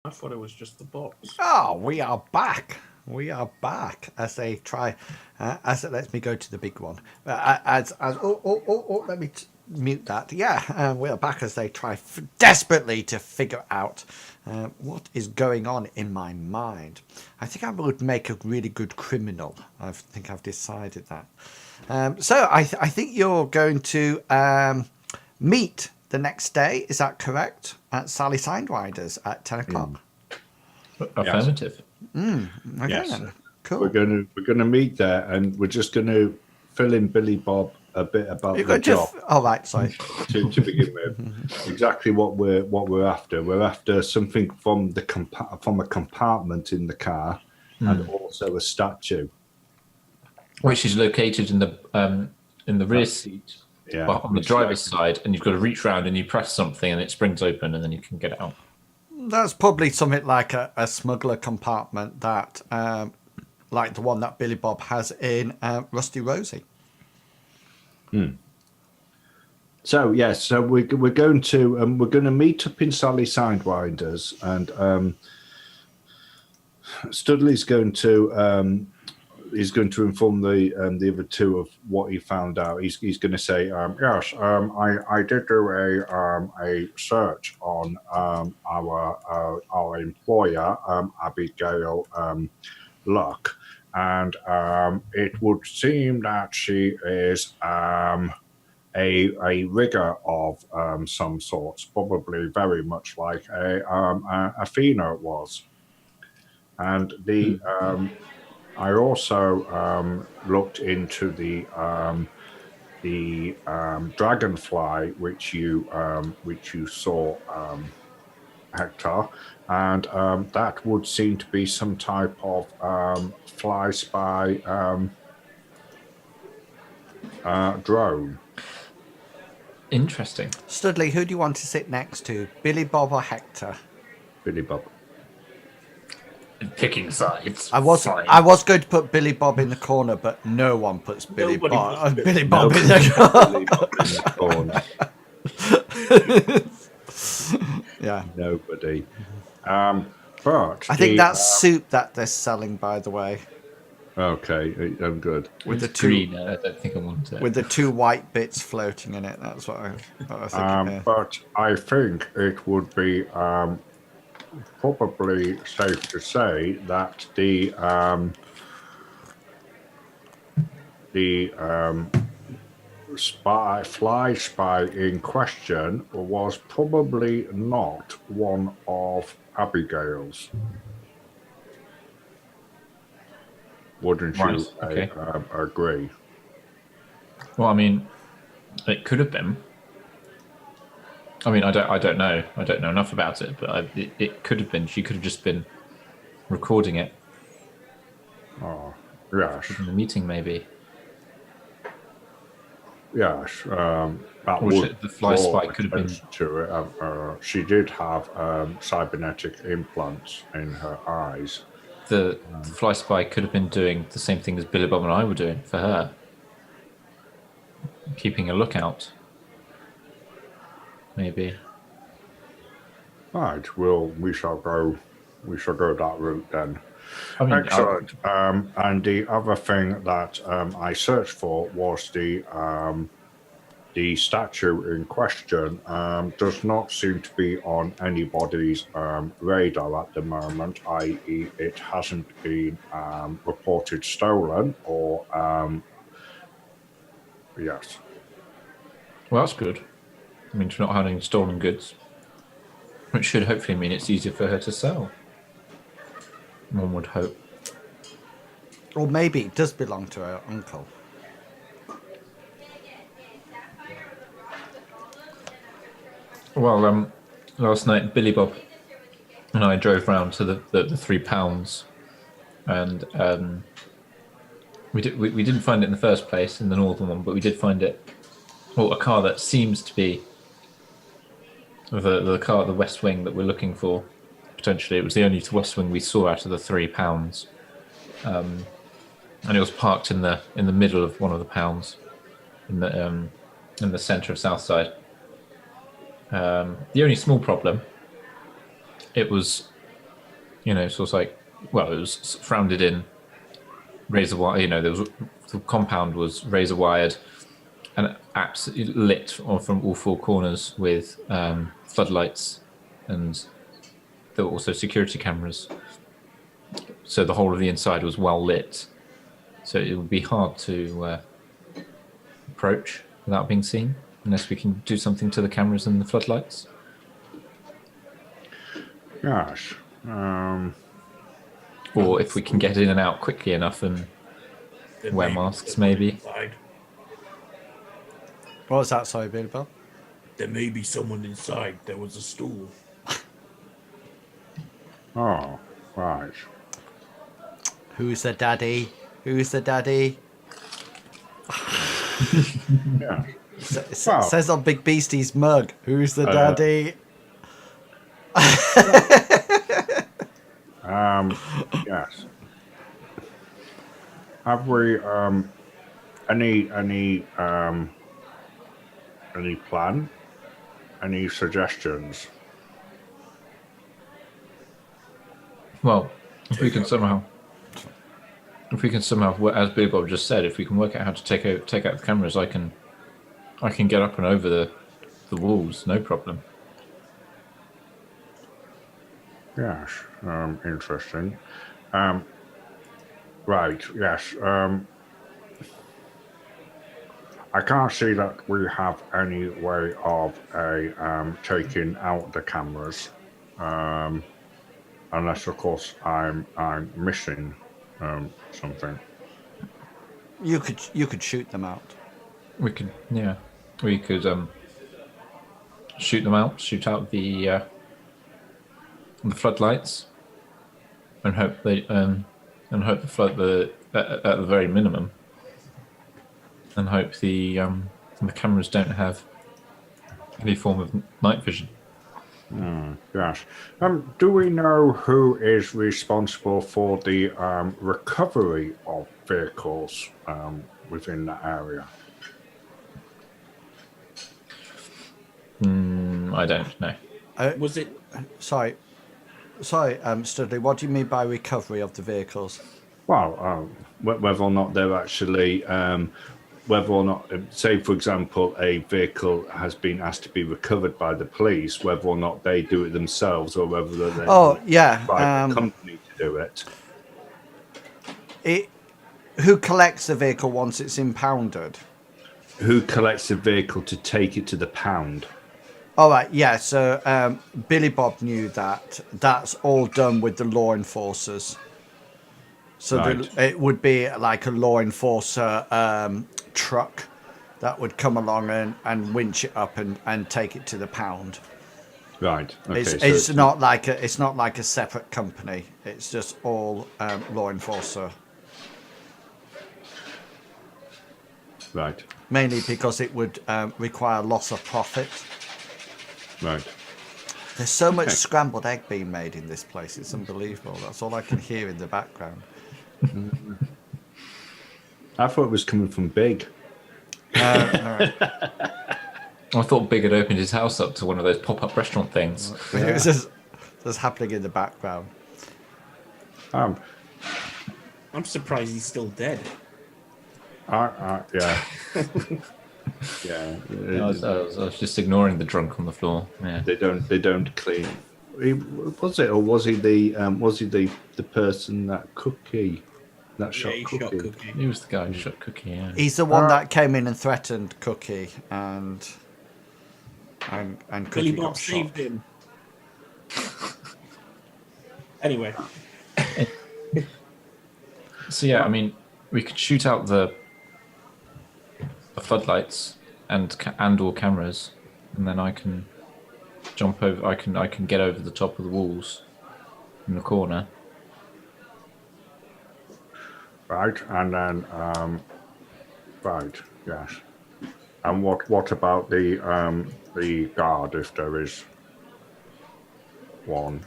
I thought it was just the box. Oh, we are back. We are back as they try. As it lets me go to the big one. Let me mute that. Yeah, we are back as they try desperately to figure out what is going on in my mind. I think I would make a really good criminal. I think I've decided that. So I think you're going to meet the next day. Is that correct? At Sally Sidewider's at 10 o'clock. Affirmative. Okay, Yes. then. Cool. We're gonna meet there, and we're just gonna fill in Billy Bob a bit about You the got job all right. Sorry. to begin with. Exactly what we're after. We're after something from from a compartment in the car, and also a statue, Which is located in the rear seat, on the driver's side, and you've got to reach around and you press something and it springs open and then you can get it out. That's probably something like a smuggler compartment that, like the one that Billy Bob has in Rusty Rosie. So yes, so we're going to meet up in Sally Sidewinders, and Studley's going to inform the other two of what he found out. He's going to say, yes, I did do a search on our employer, Abigail Luck, and it would seem that she is a rigger of some sorts, probably very much like Athena was, and the. I also looked into the dragonfly which you saw, Hector, and that would seem to be some type of fly spy drone. Interesting. Studley, who do you want to sit next to, Billy Bob or Hector? Billy Bob. Picking sides. I was going to put Billy Bob in the corner, but no one puts Billy Bob in the corner. Yeah. Nobody. But I think that's soup that they're selling, by the way. Okay, I'm good. With the green, I don't think I want it. With the two white bits floating in it. That's what I think. But I think it would be probably safe to say that the fly spy in question was probably not one of Abigail's. Wouldn't you agree? Well, I mean, it could have been. I mean, I don't know. I don't know enough about it, but it could have been. She could have just been recording it. Oh, yes. In the meeting, maybe. Yes. That would the fly spy could have been to it. She did have cybernetic implants in her eyes. The fly spy could have been doing the same thing as Billy Bob and I were doing for her, keeping a lookout. Maybe. Right. Well, we shall go that route then. I mean, excellent. And the other thing that I searched for was the statue in question. Does not seem to be on anybody's radar at the moment. I.e., it hasn't been reported stolen or yes. Well, that's good. I mean, not having stolen goods, which should hopefully mean it's easier for her to sell. One would hope. Or maybe it does belong to her uncle. Well, last night Billy Bob and I drove round to the £3, and we didn't find it in the first place in the northern one, but we did find it. Well, a car that seems to be the car, the West Wing that we're looking for. Potentially, it was the only West Wing we saw out of the £3, and it was parked in the middle of one of the pounds, in the centre of Southside. The only small problem, it was sort of like, well, it was rounded in, razor wire. There was the compound was razor wired and absolutely lit from all four corners with floodlights, and there were also security cameras. So the whole of the inside was well lit. So it would be hard to approach without being seen, unless we can do something to the cameras and the floodlights. Yes. Or if we can get in and out quickly enough and There wear may be masks, someone maybe. inside. What was that? Sorry, Billy Bob. There may be someone inside. There was a stool. Oh, right. Who's the daddy? Who's the daddy? Yeah. Says on Big Beastie's mug. Who's the daddy? Yes. Have we any plan? Any suggestions? Well, if we can somehow, as Billy Bob just said, if we can work out how to take out the cameras, I can get up and over the walls, no problem. Yes. Interesting. Right. Yes. I can't see that we have any way of taking out the cameras, unless, of course, I'm missing something. You could shoot them out. We could shoot them out, shoot out the floodlights, and hope the flood at the very minimum, and hope the cameras don't have any form of night vision. Yes. Do we know who is responsible for the recovery of vehicles within that area? I don't know. Was it? Sorry, Studley. What do you mean by recovery of the vehicles? Well, whether or not they're actually, whether or not, say for example, a vehicle has been asked to be recovered by the police, whether or not they do it themselves or whether they by the company to do it. Who collects the vehicle once it's impounded? Who collects the vehicle to take it to the pound? All right, yeah. So Billy Bob knew that. That's all done with the law enforcers. So Right. it would be like a law enforcer truck that would come along and winch it up and take it to the pound. Right. Okay. It's not like a separate company. It's just all law enforcer. Right. Mainly because it would require loss of profit. Right. There's so much scrambled egg being made in this place. It's unbelievable. That's all I can hear in the background. I thought it was coming from Big. All right. I thought Big had opened his house up to one of those pop-up restaurant things. It was just happening in the background. I'm surprised he's still dead. Yeah. Yeah. I was just ignoring the drunk on the floor. Yeah. They don't clean. Was he the person that Cookie that shot He Cookie? shot Cookie. He was the guy who shot Cookie. Yeah. He's the one that came in and threatened Cookie, and Cookie Billy Bob got shot. saved him. Anyway, So yeah, I mean, we could shoot out the floodlights and all cameras, and then I can jump over. I can get over the top of the walls in the corner. Right, and then right, yes. And what about the guard, if there is one?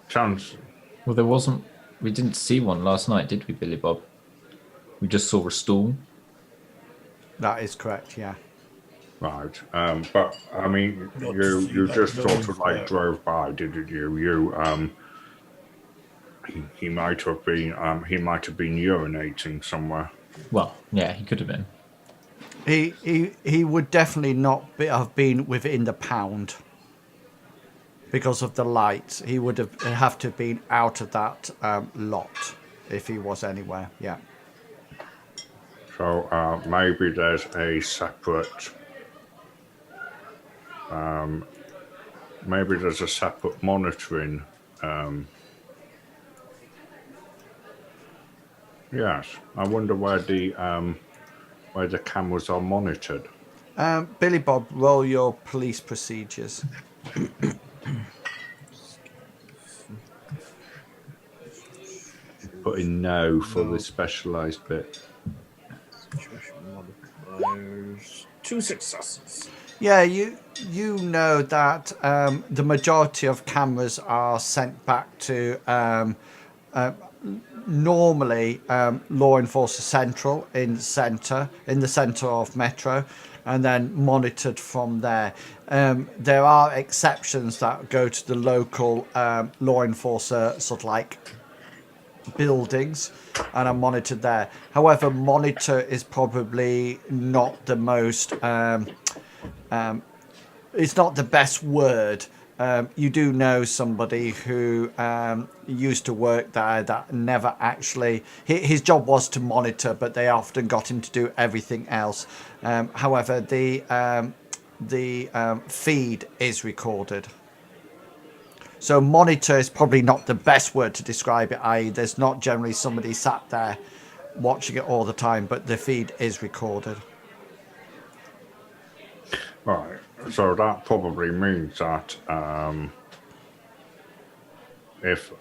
Sounds Well, there wasn't. We didn't see one last night, did we, Billy Bob? We just saw a stool. That is correct, yeah. right. But I mean, Not to see you that just no sort one's of like there. drove by, didn't you? he might have been urinating somewhere. Well, yeah, he could have been. He would definitely not have been within the pound because of the lights. He would have to have been out of that lot if he was anywhere. Yeah. So maybe there's a separate. Maybe there's a separate monitoring. Yes, I wonder where the cameras are monitored. Billy Bob, roll your police procedures. Put in no for the specialised bit. Situation modifiers. 2 successes. Yeah, you know that the majority of cameras are sent back to normally Law Enforcement Central in the centre of Metro, and then monitored from there. There are exceptions that go to the local law enforcer sort of like buildings and are monitored there. However, monitor is probably not the most it's not the best word. You do know somebody who used to work there that never actually. His job was to monitor, but they often got him to do everything else. However, the feed is recorded. So monitor is probably not the best word to describe it, i.e. there's not generally somebody sat there watching it all the time, but the feed is recorded. Right, so that probably means that if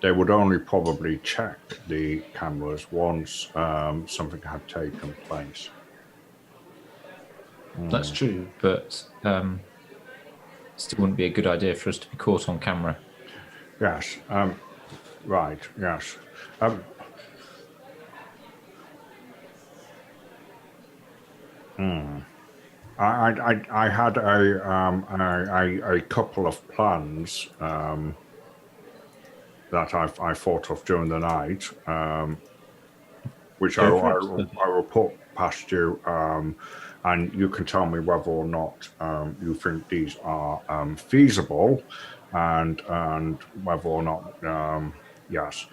they would only probably check the cameras once something had taken place. That's true, but still wouldn't be a good idea for us to be caught on camera. Yes, right, yes. I had a couple of plans that I thought of during the night, which I will put past you, and you can tell me whether or not you think these are feasible, and whether or not yes.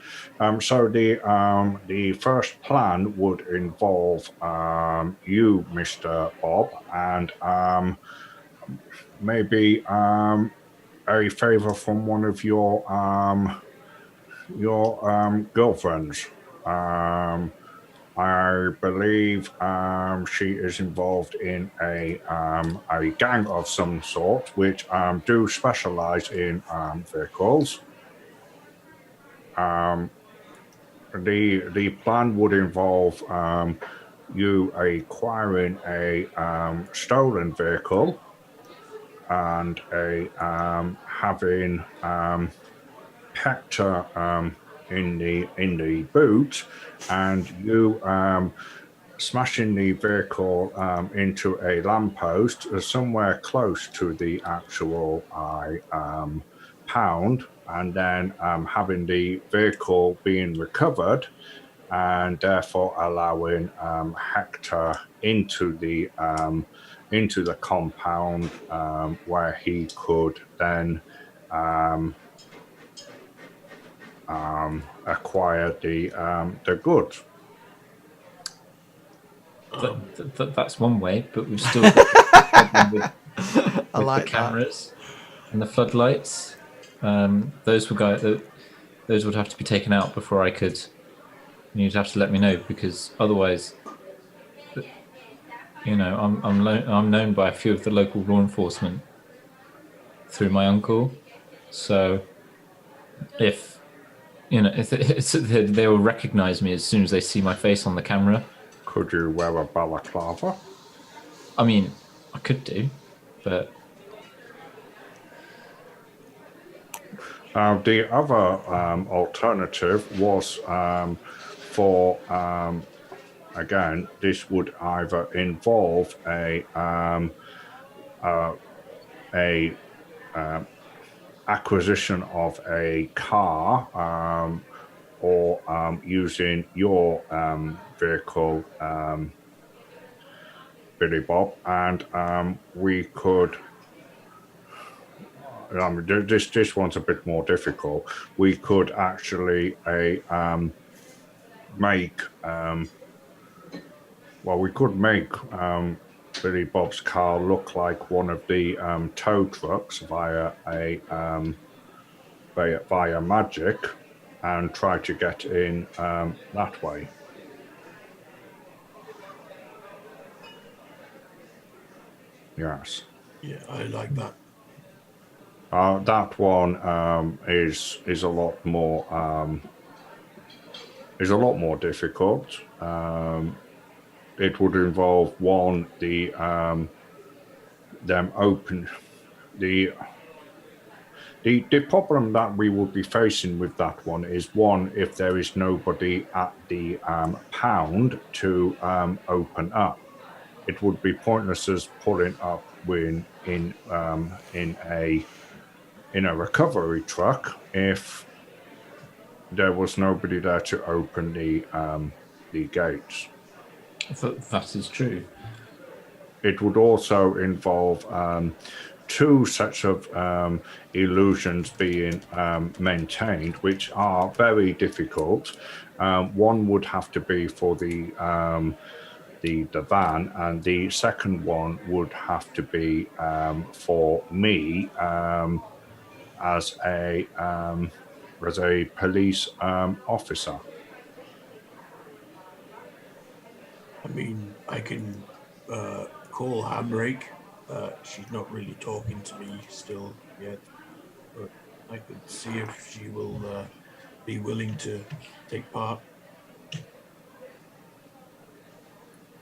So the first plan would involve you, Mr. Bob, and maybe a favor from one of your girlfriends. I believe she is involved in a gang of some sort, which do specialize in vehicles. The plan would involve you acquiring a stolen vehicle and having Hector in the boot, and you smashing the vehicle into a lamppost somewhere close to the actual pound, and then having the vehicle being recovered, and therefore allowing Hector into the compound where he could then acquire the goods. That's one way, but we've still got the problem with like the cameras and the floodlights. Those would have to be taken out before I could. You'd have to let me know, because otherwise, I'm known by a few of the local law enforcement through my uncle. So if they will recognize me as soon as they see my face on the camera. Could you wear a balaclava? I mean, I could do, but the other alternative was for again, this would either involve acquisition of a car or using your vehicle, Billy Bob, and we could. This one's a bit more difficult. We could actually make we could make Billy Bob's car look like one of the tow trucks via magic, and try to get in that way. Yes. Yeah, I like that. That one is a lot more difficult. It would involve one them open the the problem that we would be facing with that one is, one, if there is nobody at the pound to open up, it would be pointless as pulling up in a recovery truck if there was nobody there to open the gates. That is true. It would also involve two sets of illusions being maintained, which are very difficult. One would have to be for the van, and the second one would have to be for me as a police officer. I mean, I can call Hamrake. She's not really talking to me still yet, but I could see if she will be willing to take part.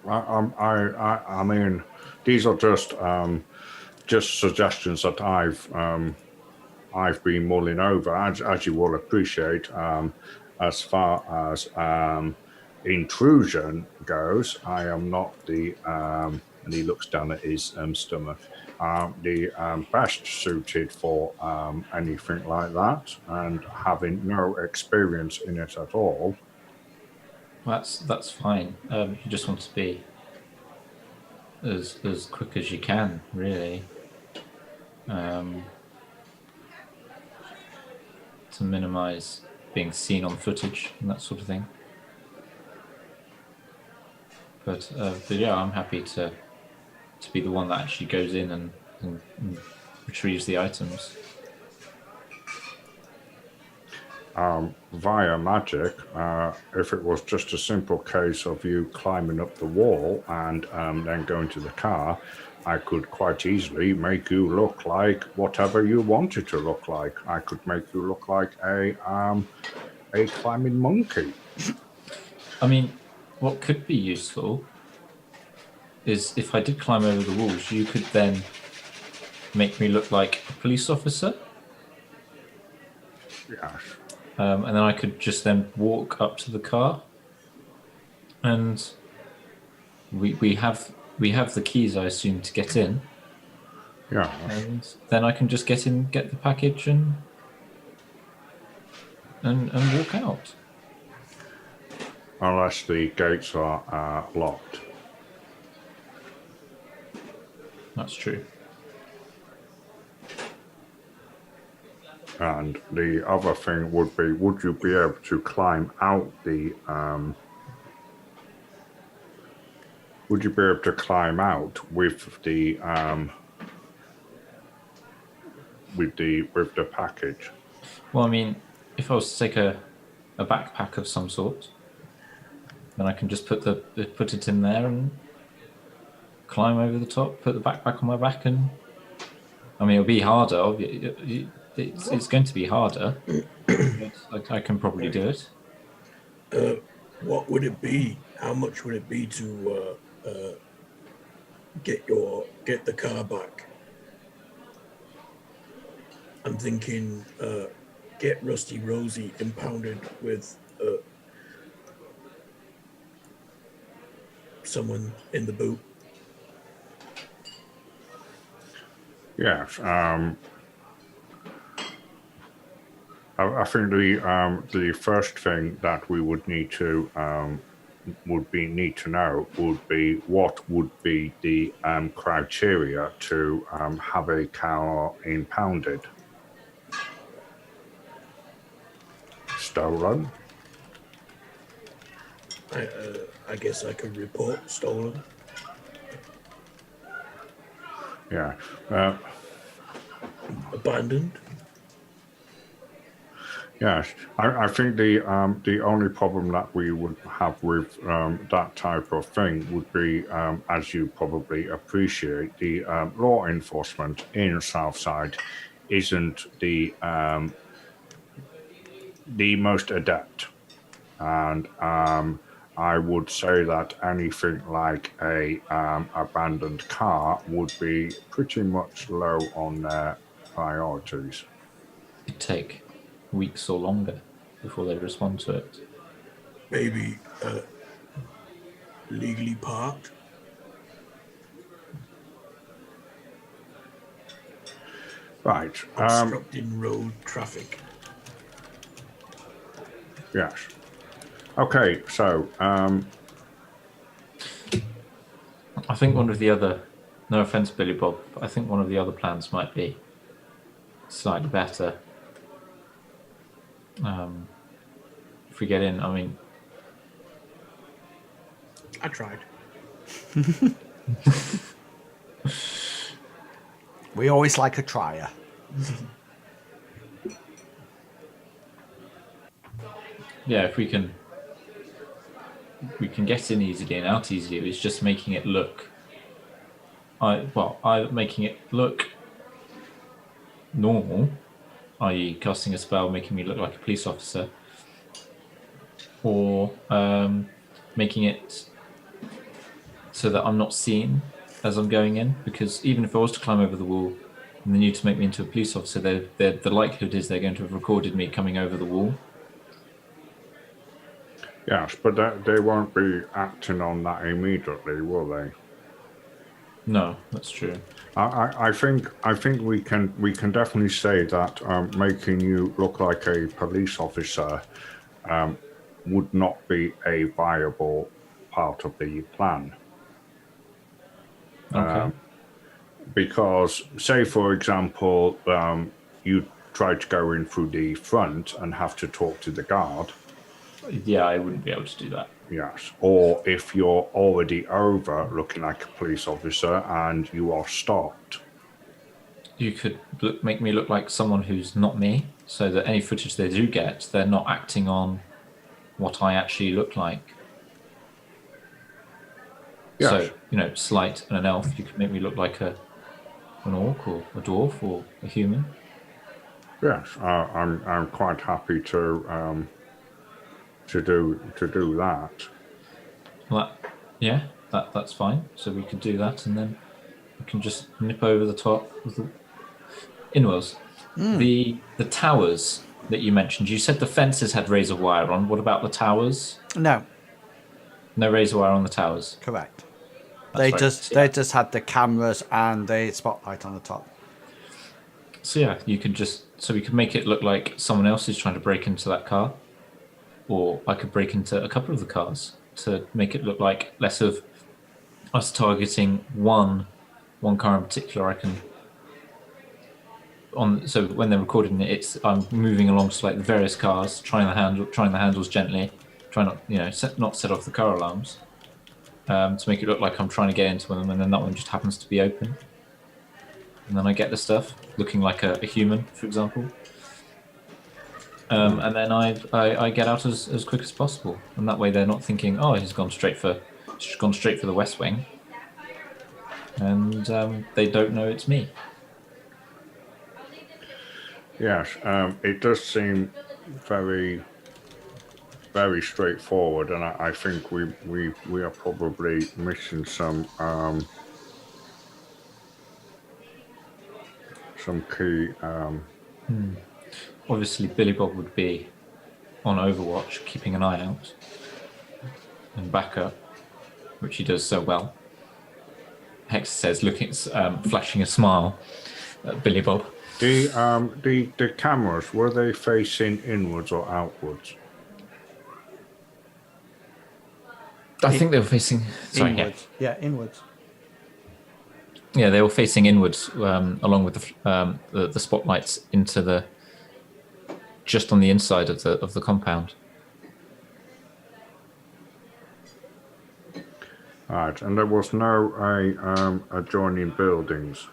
I mean, these are just suggestions that I've been mulling over, as you will appreciate. As far as intrusion goes, I am not and he looks down at his stomach, the best suited for anything like that, and having no experience in it at all. That's fine. You just want to be as quick as you can, really, to minimize being seen on footage and that sort of thing. But yeah, I'm happy to be the one that actually goes in and retrieves the items. Via magic, if it was just a simple case of you climbing up the wall and then going to the car, I could quite easily make you look like whatever you wanted to look like. I could make you look like a climbing monkey. I mean, what could be useful is if I did climb over the walls, you could then make me look like a police officer. Yes. And then I could just then walk up to the car, and we have the keys, I assume, to get in. Yeah. And then I can just get in, get the package, and walk out. Unless the gates are locked. That's true. And the other thing would be, would you be able to climb out the would you be able to climb out with the package? Well, I mean, if I was to take a backpack of some sort, then I can just put it in there and climb over the top, put the backpack on my back, and I mean, it'll be harder. It's going to be harder. But I can probably do it. What would it be? How much would it be to get the car back? I'm thinking get Rusty Rosie impounded with someone in the boot. Yes. I think the first thing that we would need to know would be what would be the criteria to have a car impounded. Stolen? I guess I could report stolen. Yeah. Abandoned. Yes, I think the only problem that we would have with that type of thing would be, as you probably appreciate, the law enforcement in Southside isn't the most adept, and I would say that anything like a abandoned car would be pretty much low on their priorities. It'd take weeks or longer before they respond to it. Maybe legally parked. Right. Obstructing road traffic. Yes. Okay, so I think one of the other, no offense, Billy Bob, but I think one of the other plans might be slightly better. If we get in, I mean, I tried. We always like a trier. yeah, if we can get in easily and out easily. It's just making it look, either making it look normal, i.e., casting a spell, making me look like a police officer, or making it so that I'm not seen as I'm going in. Because even if I was to climb over the wall and they knew to make me into a police officer, the likelihood is they're going to have recorded me coming over the wall. yes, but they won't be acting on that immediately, will they? No, that's true. I think we can definitely say that making you look like a police officer would not be a viable part of the plan. Okay. Because, say, for example, you try to go in through the front and have to talk to the guard. Yeah, I wouldn't be able to do that. Yes. Or if you're already over looking like a police officer and you are stopped. You could make me look like someone who's not me, so that any footage they do get, they're not acting on what I actually look like. Yes. So, slight and an elf, you could make me look like an orc or a dwarf or a human. Yes. I'm quite happy to do that. Well, that's fine. So we could do that, and then we can just nip over the top of the Inwells. The towers that you mentioned, you said the fences had razor wire on. What about the towers? No, No razor wire on the towers. correct. That's They just had the cameras and the spotlight on the top. So yeah, you could we could make it look like someone else is trying to break into that car, or I could break into a couple of the cars to make it look like less of us targeting one car in particular. I can so when they're recording it, I'm moving along to like the various cars, trying the handles gently, trying not not set off the car alarms, to make it look like I'm trying to get into them, and then that one just happens to be open. And then I get the stuff looking like a human, for example. And then I get out as quick as possible, and that way they're not thinking, oh, he's gone straight for the West Wing, and they don't know it's me. Yes, it does seem very, very straightforward, and I think we are probably missing some key. Obviously, Billy Bob would be on Overwatch, keeping an eye out and backup, which he does so well. Hector says, flashing a smile at Billy Bob. The cameras, were they facing inwards or outwards? I think they were facing. Sorry, Inwards. Yeah, inwards. yeah, they were facing inwards, along with the spotlights into the just on the inside of the compound. Right, and there was no adjoining buildings.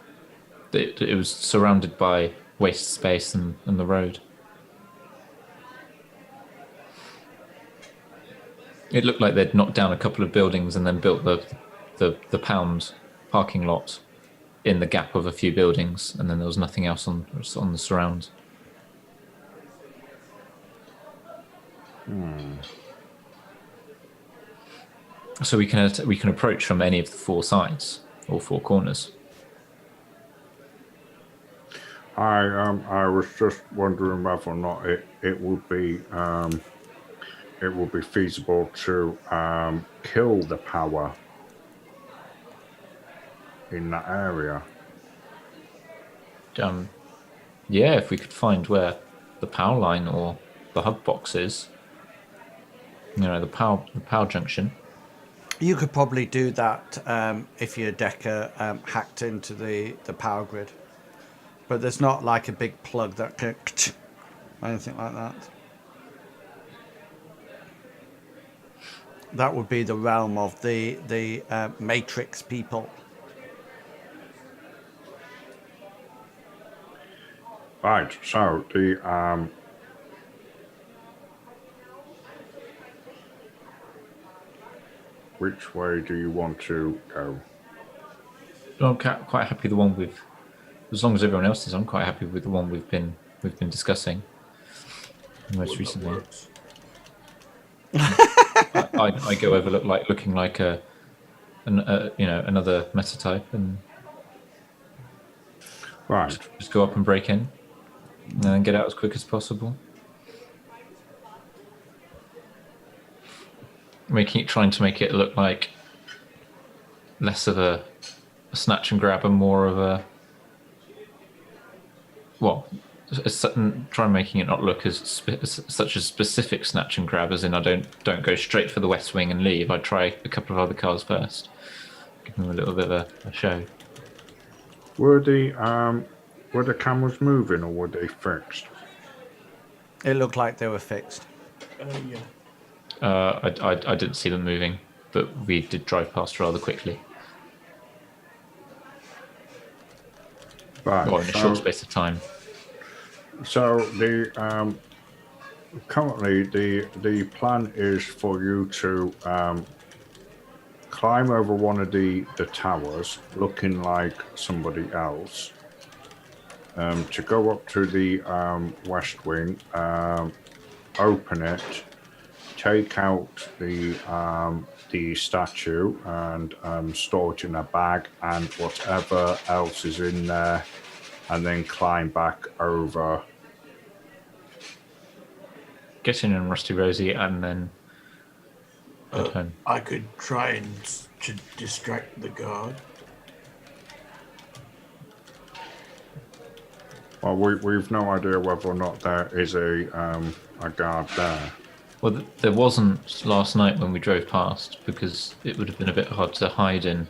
It was surrounded by waste space and the road. It looked like they'd knocked down a couple of buildings and then built the pound parking lot in the gap of a few buildings, and then there was nothing else on the surround. So we can approach from any of the four sides or four corners. I was just wondering whether or not it would be feasible to kill the power in that area. Yeah, if we could find where the power line or the hub box is, the power junction. You could probably do that if your decker hacked into the power grid. But there's not like a big plug that can anything like that. That would be the realm of the Matrix people. Right. So the which way do you want to go? I'm quite happy the one with, as long as everyone else is. I'm quite happy with the one we've been discussing most recently. I go over looking like another meta type, and Right. just go up and break in, and then get out as quick as possible. Trying to make it look like less of a snatch and grab and more of a try making it not look as such a specific snatch and grab, as in I don't go straight for the West Wing and leave. I try a couple of other cars first, give them a little bit of a show. Were the cameras moving or were they fixed? It looked like they were fixed. Yeah. I didn't see them moving, but we did drive past rather quickly. Right. Well, in a short space of time. So the currently the plan is for you to climb over one of the towers, looking like somebody else, to go up to the West Wing, open it, take out the statue and store it in a bag and whatever else is in there, and then climb back over. Get in on Rusty Rosie and then head home. I could try and to distract the guard. Well, we've no idea whether or not there is a guard there. Well, there wasn't last night when we drove past, because it would have been a bit hard to hide in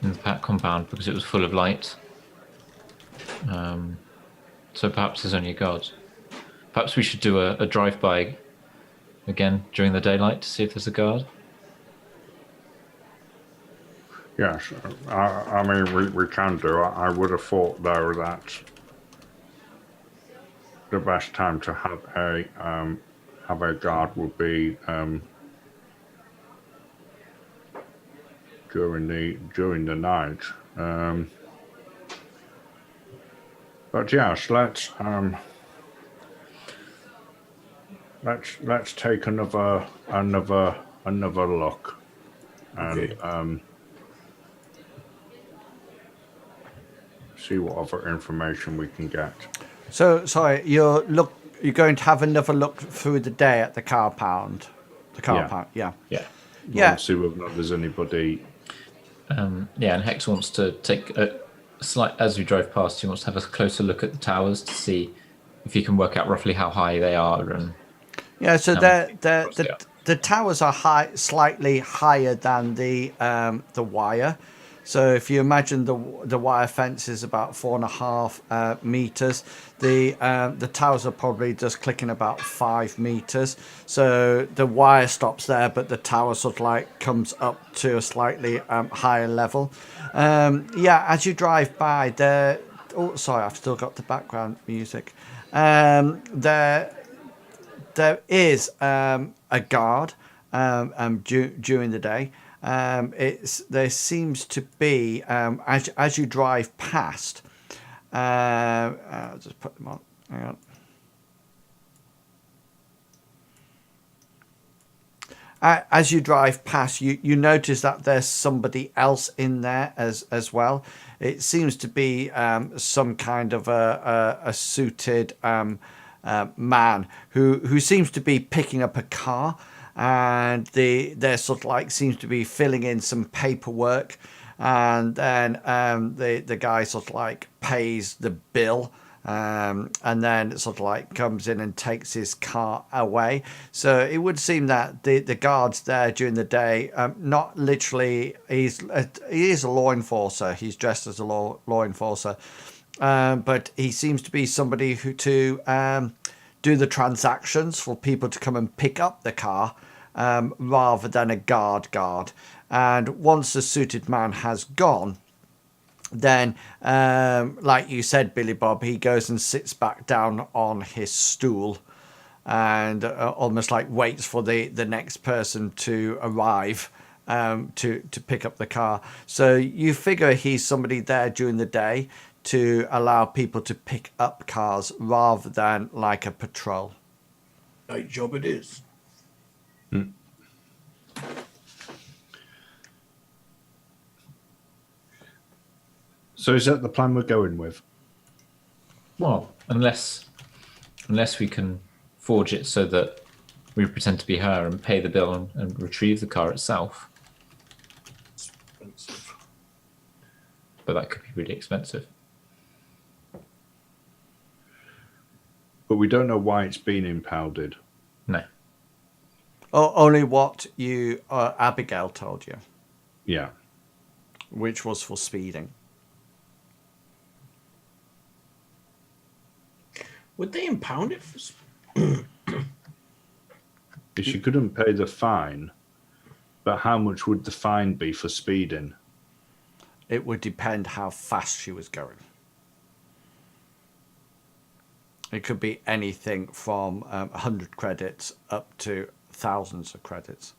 the pack compound because it was full of light. So perhaps there's only a guard. Perhaps we should do a drive-by again during the daylight to see if there's a guard. Yes, I mean we can do. I would have thought though that the best time to have a guard would be during the night. But yes, let's take another look, and Okay. See what other information we can get. So sorry, you're going to have another look through the day at the car pound. The car Yeah. pound, yeah. Yeah. Yeah. See whether or not there's anybody. Yeah, and Hex wants to take as you drive past, he wants to have a closer look at the towers to see if you can work out roughly how high they are and Yeah, so how many feet across they are. the towers are high, slightly higher than the wire. So if you imagine the wire fence is about 4.5 meters, the towers are probably just clicking about 5 meters. So the wire stops there, but the tower sort of like comes up to a slightly higher level. Yeah, as you drive by, there. Oh, sorry, I've still got the background music. There is a guard during the day. There seems to be as you drive past. I'll just put them on. Hang on. As you drive past, you notice that there's somebody else in there as well. It seems to be some kind of a suited man who seems to be picking up a car, and they're sort of like seems to be filling in some paperwork, and then the guy sort of like pays the bill. And then it sort of like comes in and takes his car away. So it would seem that the guard's there during the day. Not literally, he is a law enforcer. He's dressed as a law enforcer, but he seems to be somebody who to do the transactions for people to come and pick up the car, rather than a guard. And once the suited man has gone, then like you said, Billy Bob, he goes and sits back down on his stool and almost like waits for the next person to arrive to pick up the car. So you figure he's somebody there during the day to allow people to pick up cars rather than like a patrol. Night job it is. So is that the plan we're going with? Well, unless we can forge it so that we pretend to be her and pay the bill and retrieve the car itself. Expensive. But that could be really expensive. But we don't know why it's been impounded. No. Oh, only what you Abigail told you, Yeah. which was for speeding. Would they impound it for? If she couldn't pay the fine, but how much would the fine be for speeding? It would depend how fast she was going. It could be anything from 100 credits up to thousands of credits.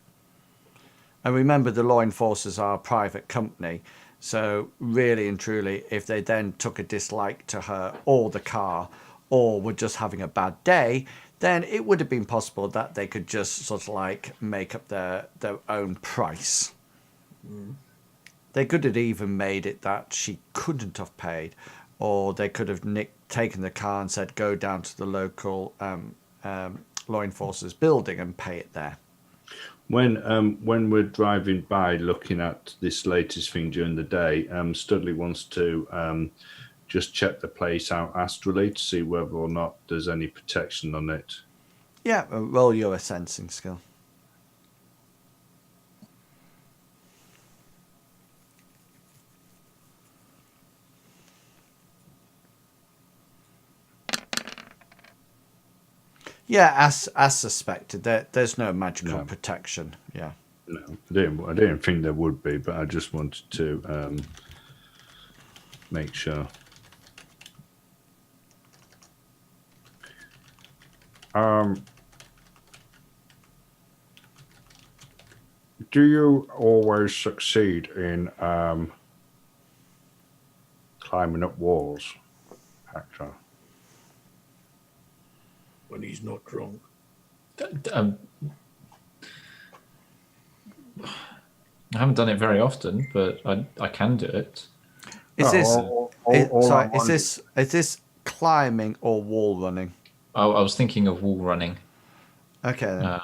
And remember, the law enforcers are a private company. So really and truly, if they then took a dislike to her or the car, or were just having a bad day, then it would have been possible that they could just sort of like make up their own price. They could have even made it that she couldn't have paid, or they could have taken the car and said, go down to the local law enforcers building and pay it there. When we're driving by looking at this latest thing during the day, Studley wants to just check the place out astrally to see whether or not there's any protection on it. Yeah, roll your sensing skill. Yeah, as suspected, there's no magical protection. Yeah. No, I didn't think there would be, but I just wanted to make sure. Do you always succeed in climbing up walls, Hector? When he's not drunk. I haven't done it very often, but I can do it. Is this is this climbing or wall running? I was thinking of wall running. Okay, then.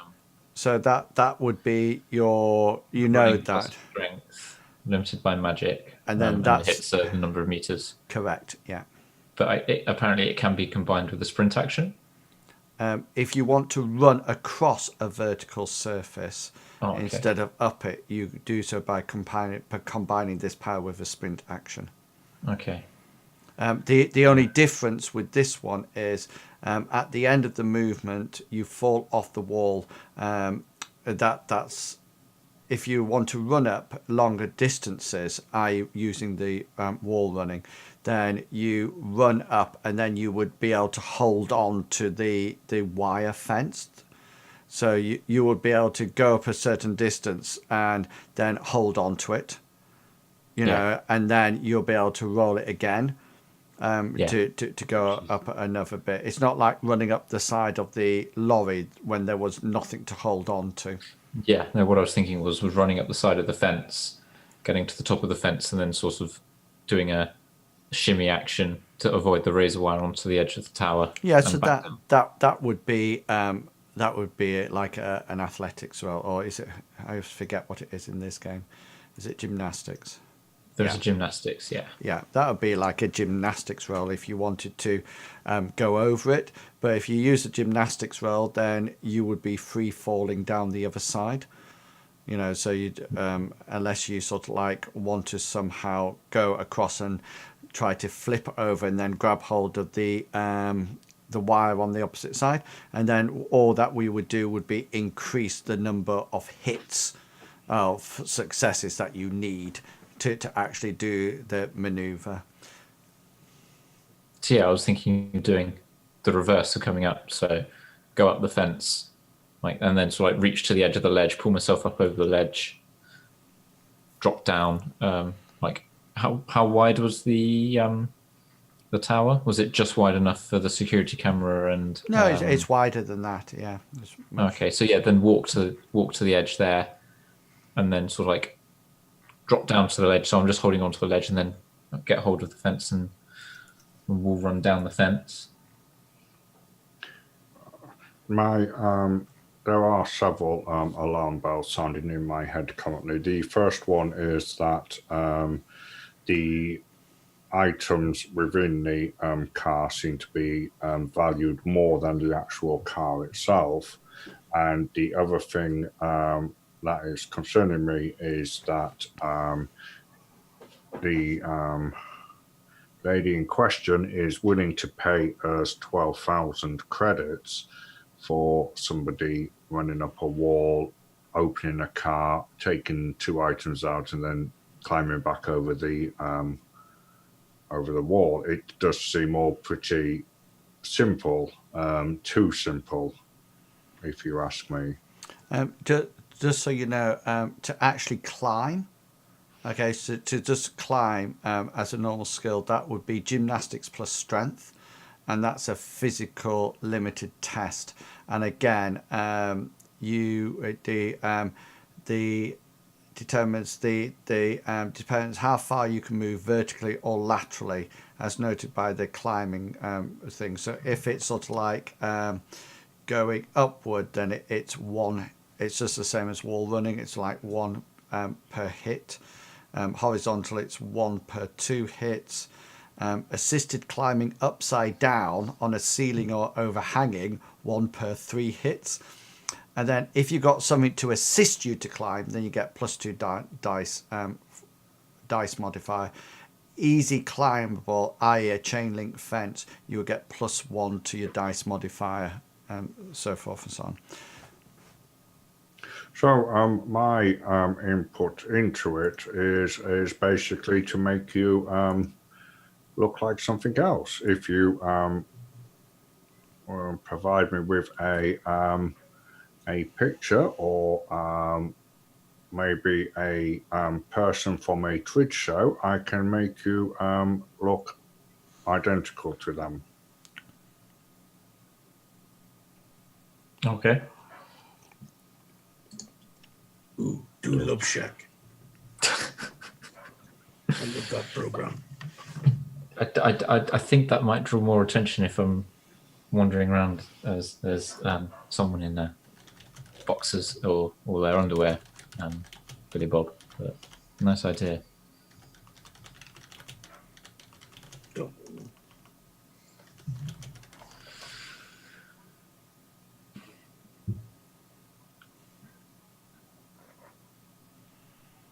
So that would be your, you know, Running that. plus strength. limited by magic, And then and that's it hits a certain number of meters. correct. Yeah. But apparently, it can be combined with a sprint action. If you want to run across a vertical surface Oh, okay. instead of up it, you do so by combining this power with a sprint action. Okay. The only difference with this one is at the end of the movement, you fall off the wall. That's if you want to run up longer distances, i.e. using the wall running, then you run up and then you would be able to hold on to the wire fence. So you would be able to go up a certain distance and then hold on to it, and then you'll be able to roll it again to go up another bit. It's not like running up the side of the lorry when there was nothing to hold on to. Yeah. No, what I was thinking was running up the side of the fence, getting to the top of the fence, and then sort of doing a shimmy action to avoid the razor wire onto the edge of the tower. Yeah, and so back down. that would be like an athletics role, or is it? I forget what it is in this game. Is it gymnastics? There's a gymnastics, yeah. Yeah, that would be like a gymnastics roll if you wanted to go over it. But if you use a gymnastics roll, then you would be free falling down the other side. So you'd unless you sort of like want to somehow go across and try to flip over and then grab hold of the wire on the opposite side, and then all that we would do would be increase the number of hits of successes that you need to actually do the maneuver. So yeah, I was thinking of doing the reverse of coming up. So go up the fence, and then sort of reach to the edge of the ledge, pull myself up over the ledge, drop down. How wide was the tower? Was it just wide enough for the security camera? And No, it's wider than that. Yeah. okay. So yeah, then walk to the edge there, and then sort of drop down to the ledge. So I'm just holding onto the ledge, and then get hold of the fence, and we'll run down the fence. There are several alarm bells sounding in my head currently. The first one is that the items within the car seem to be valued more than the actual car itself. And the other thing that is concerning me is that the lady in question is willing to pay us 12,000 credits for somebody running up a wall, opening a car, taking 2 items out, and then climbing back over the wall. It does seem all pretty simple, too simple, if you ask me. Just so you know, to actually climb, okay, so to just climb as a normal skill, that would be gymnastics plus strength, and that's a physical limited test. And again, depends how far you can move vertically or laterally, as noted by the climbing thing. So if it's sort of like going upward, then it's one. It's just the same as wall running. It's like 1 per hit. Horizontal, it's 1 per 2 hits. Assisted climbing upside down on a ceiling or overhanging, 1 per 3 hits. And then if you got something to assist you to climb, then you get +2 dice modifier. Easy climbable, i.e. a chain link fence, you will get +1 to your dice modifier, and so forth and so on. So my input into it is basically to make you look like something else. If you provide me with a picture or maybe a person from a Twitch show, I can make you look identical to them. Okay. Ooh, do Love Shack. I love that program. I think that might draw more attention if I'm wandering around as there's someone in boxers or their underwear, Billy Bob. But Nice idea.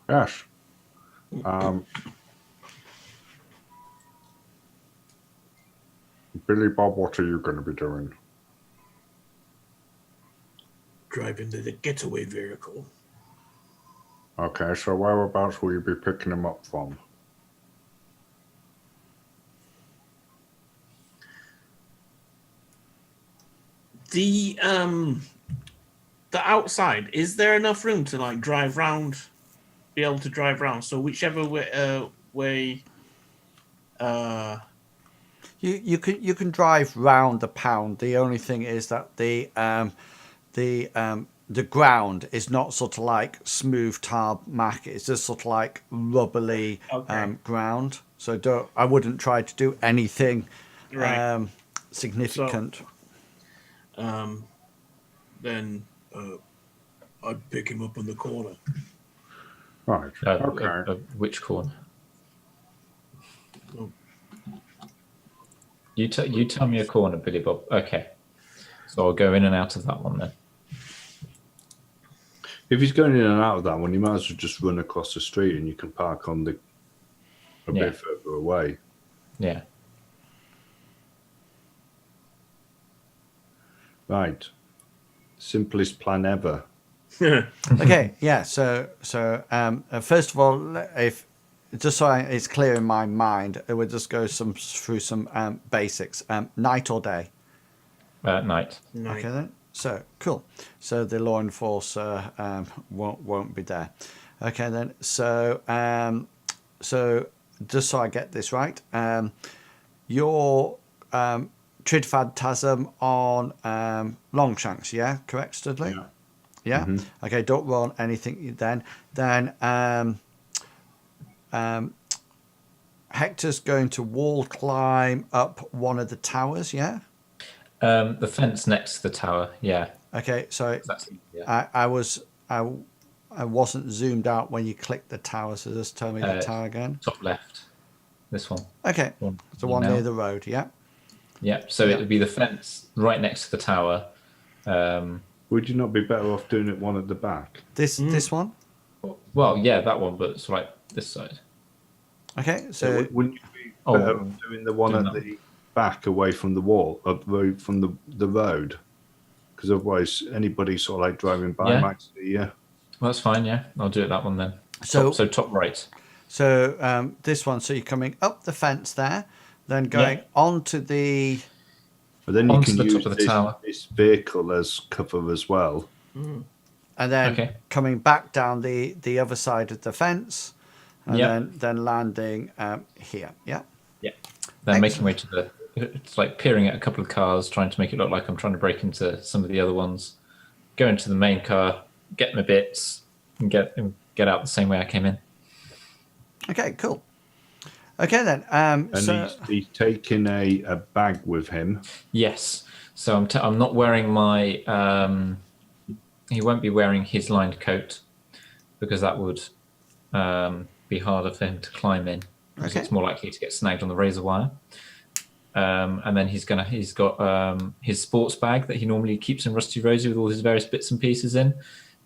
Yes. Billy Bob, what are you going to be doing? Driving the getaway vehicle. Okay, so whereabouts will you be picking him up from? The outside, is there enough room to like drive round, be able to drive round? So whichever way You can drive round the pound. The only thing is that the ground is not sort of like smooth tarmac. It's just sort of like rubbly Okay. ground. So I wouldn't try to do anything Right. significant. Then I'd pick him up on the corner. Right. Okay. Which corner? Oh, You tell me a corner, Billy Bob. Okay. So I'll go in and out of that one then. If he's going in and out of that one, you might as well just run across the street and you can park on a bit further away. Yeah. Right. Simplest plan ever. Okay, yeah. So first of all, if just so it's clear in my mind, we'll just go through some basics. Night or day? Night. Okay then. So cool. So the law enforcer won't be there. Okay then. So so just so I get this right, your Trid Phantasm on Longshanks, yeah, correct, Studley? Yeah. Yeah. Mm-hmm. Okay. Don't roll anything then. Then Hector's going to wall climb up one of the towers. Yeah. The fence next to the tower. Yeah. Okay. So Yeah. I wasn't zoomed out when you clicked the tower. So just tell me the tower again. Top left. This one. Okay. The one near the road. Yeah. Yeah. So it would be the fence right next to the tower. Would you not be better off doing it one at the back? This one. Well, yeah, that one, but it's right this side. Okay. So wouldn't you be better off doing the one at the back, away from the wall, away from the road? Because otherwise, anybody sort of like driving by might see you. Well, that's fine. Yeah, I'll do it that one then. So top right. So this one. So you're coming up the fence there, then going onto the. But then you onto can the use top of the tower. This vehicle as cover as well. And then coming back down the other side of the fence, and then landing here. Yeah. Yeah. Then making way to the. It's like peering at a couple of cars, trying to make it look like I'm trying to break into some of the other ones. Go into the main car, get my bits, and get out the same way I came in. Okay. Cool. Okay then. And so he's taking a bag with him. Yes. So I'm not wearing my. He won't be wearing his lined coat because that would be harder for him to climb in. Because it's more likely to get snagged on the razor wire. And then he's got his sports bag that he normally keeps in Rusty Rosie with all his various bits and pieces in.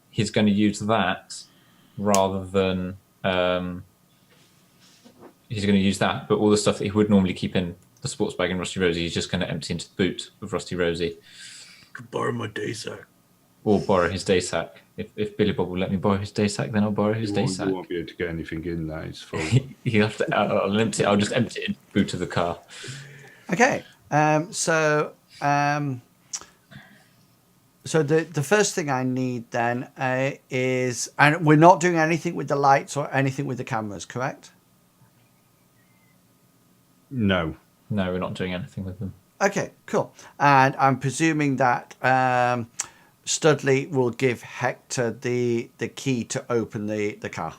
He's going to use that rather than. He's going to use that, but all the stuff that he would normally keep in the sports bag in Rusty Rosie, he's just going to empty into the boot of Rusty Rosie. Could borrow my day sack. Or borrow his day sack. If Billy Bob will let me borrow his day sack, then I'll borrow his day sack. You won't be able to get anything in there. It's full. You'll have to. I'll just empty it in the boot of the car. Okay. So the first thing I need then is, and we're not doing anything with the lights or anything with the cameras, correct? No, we're not doing anything with them. Okay, cool. And I'm presuming that Studley will give Hector the key to open the car.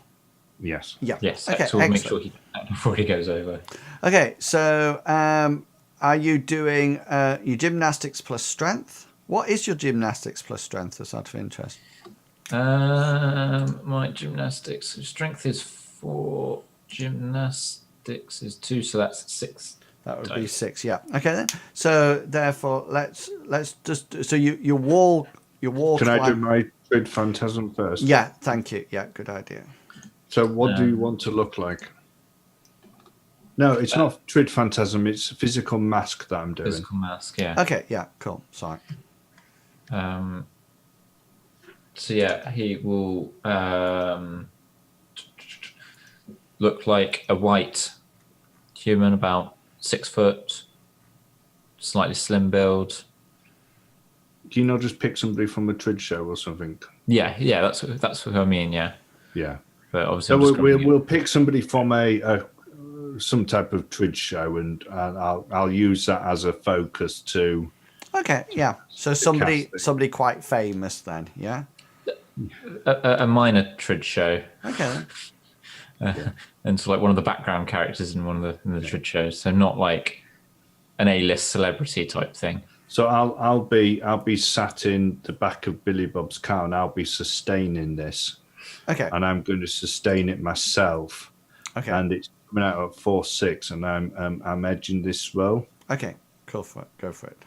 Yes. Yeah. Yes. Okay. So we'll make sure he does that before he goes over. Okay. So are you doing your gymnastics plus strength? What is your gymnastics plus strength? That's out of interest. My gymnastics strength is 4. 4. Gymnastics is 2, so that's 6. That would be 6. Yeah. Okay then. So therefore, let's just so your wall Can I do climb. my Trid Phantasm first? Yeah. Thank you. Yeah. Good idea. So what do you want to look like? No, it's not Trid Phantasm. It's physical mask that I'm doing. Physical mask, yeah. Okay. Yeah. Cool. Sorry. So yeah, he will look like a white human, about 6 foot, slightly slim build. Can you not just pick somebody from a Trid show or something? Yeah, that's what I mean. Yeah, Yeah. but obviously, So we'll pick somebody from a some type of Trid show, and I'll use that as a focus to. Okay. Yeah. So somebody quite famous then. Yeah. a minor Trid show. Okay. Then. And so like one of the background characters in one of the Trid shows. So not like an A-list celebrity type thing. So I'll be sat in the back of Billy Bob's car, and I'll be sustaining this. Okay. And I'm going to sustain it myself. Okay. And it's coming out at 4/6, and I'm edging this roll. Okay. Go for it. Go for it.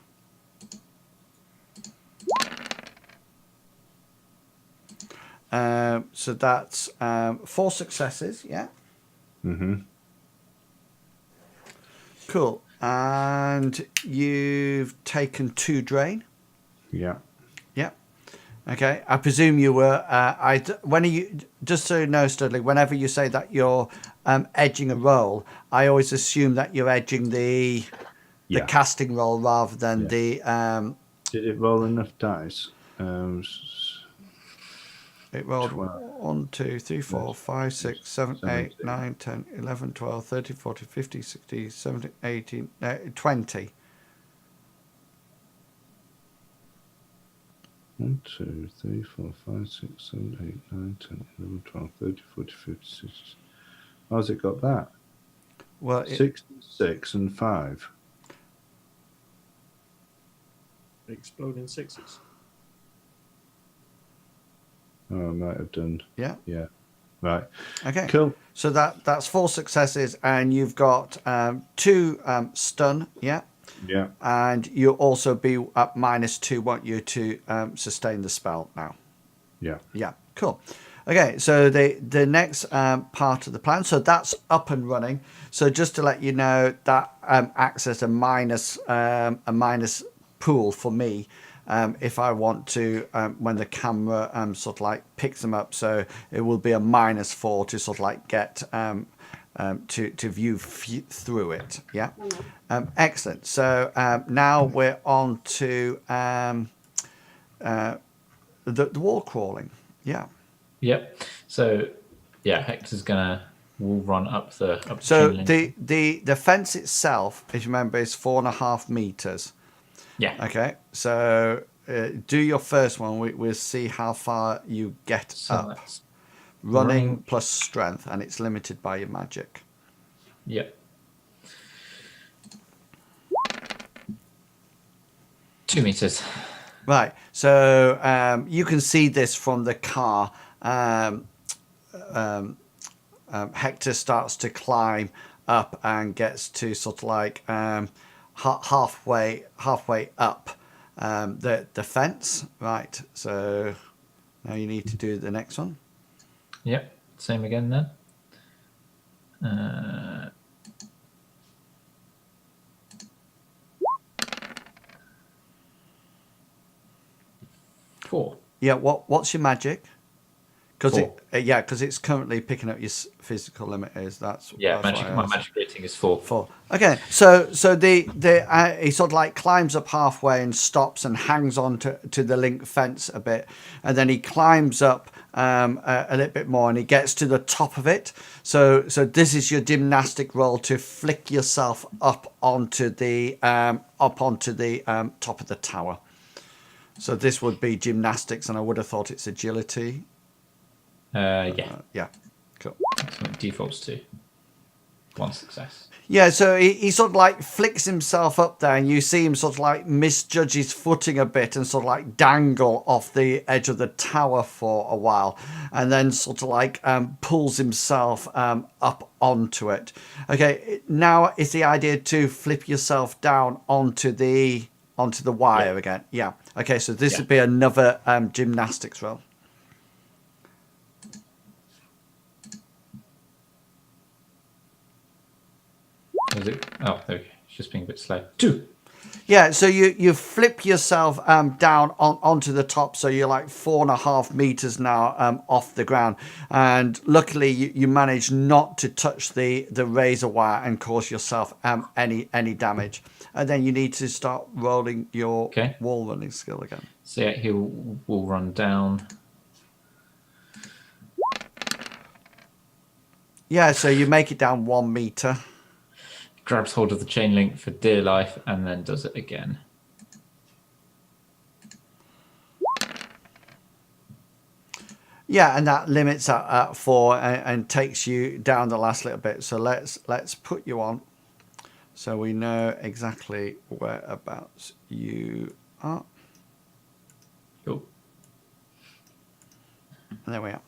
So that's 4 successes. Yeah. Mm-hmm. Cool. And you've taken 2 drain. Yeah. Yeah. Okay. I presume you were. When are you? Just so you know, Studley. Whenever you say that you're edging a roll, I always assume that you're edging the casting roll rather than the. Did it roll enough dice? It rolled 12. 1, 2, 3, 4, 5, 6, 7, 8, 9, 10, 11, 12, 13, 14, 15, 16, 17, 18, 20. 1, 2, 3, 4, 5, 6, 7, 8, 9, 10, 11, 12, 13, 14, 15, 16. How's it got that? Well, 6, 6, and 5. Exploding 6s. Oh, I might have done. Yeah. Yeah. Right. Okay. Cool. So that's 4 successes, and you've got 2 stun. Yeah. Yeah. And you'll also be at -2, want you to sustain the spell now. Yeah. Yeah. Cool. Okay. So the next part of the plan. So that's up and running. So just to let you know, that acts as a minus pool for me. If I want to, when the camera sort of like picks them up, so it will be a -4 to sort of like get to view through it. Yeah, excellent. So now we're on to the wall crawling. Yeah. Yep. So yeah, Hector's will run up the. So chain link. the fence itself, if you remember, is 4.5 meters. Yeah. Okay, so do your first one. We'll see how far you get So up. that's Running plus strength, and it's limited by your magic. Yep. 2 meters. Right, so you can see this from the car. Hector starts to climb up and gets to sort of like halfway up the fence. Right, so now you need to do the next one. Yep. Same again then. 4. Yeah, what's your magic? Because 4. because it's currently picking up your physical limit. That's Yeah, that's why I my asked. magic rating is 4. 4. Okay, so the he sort of like climbs up halfway and stops and hangs on to the link fence a bit, and then he climbs up a little bit more and he gets to the top of it. So this is your gymnastic roll to flick yourself up onto the top of the tower. So this would be gymnastics, and I would have thought it's agility. Yeah. Yeah, cool. That's what it defaults to. one success. Yeah, so he sort of like flicks himself up there, and you see him sort of like misjudge his footing a bit and sort of like dangle off the edge of the tower for a while, and then sort of like pulls himself up onto it. Okay, now is the idea to flip yourself down onto the wire again? Yeah. Okay, so this would be another gymnastics roll. Was it? Oh, there we go. It's just being a bit slow. 2. Yeah, so you flip yourself down onto the top, so you're like 4.5 meters now off the ground, and luckily you manage not to touch the razor wire and cause yourself any damage. And then you need to start rolling your wall running skill again. So yeah, he will run down. Yeah, so you make it down 1 meter. Grabs hold of the chain link for dear life and then does it again. Yeah, and that limits at 4 and takes you down the last little bit. So let's put you on, so we know exactly whereabouts you are. Cool. And there we are.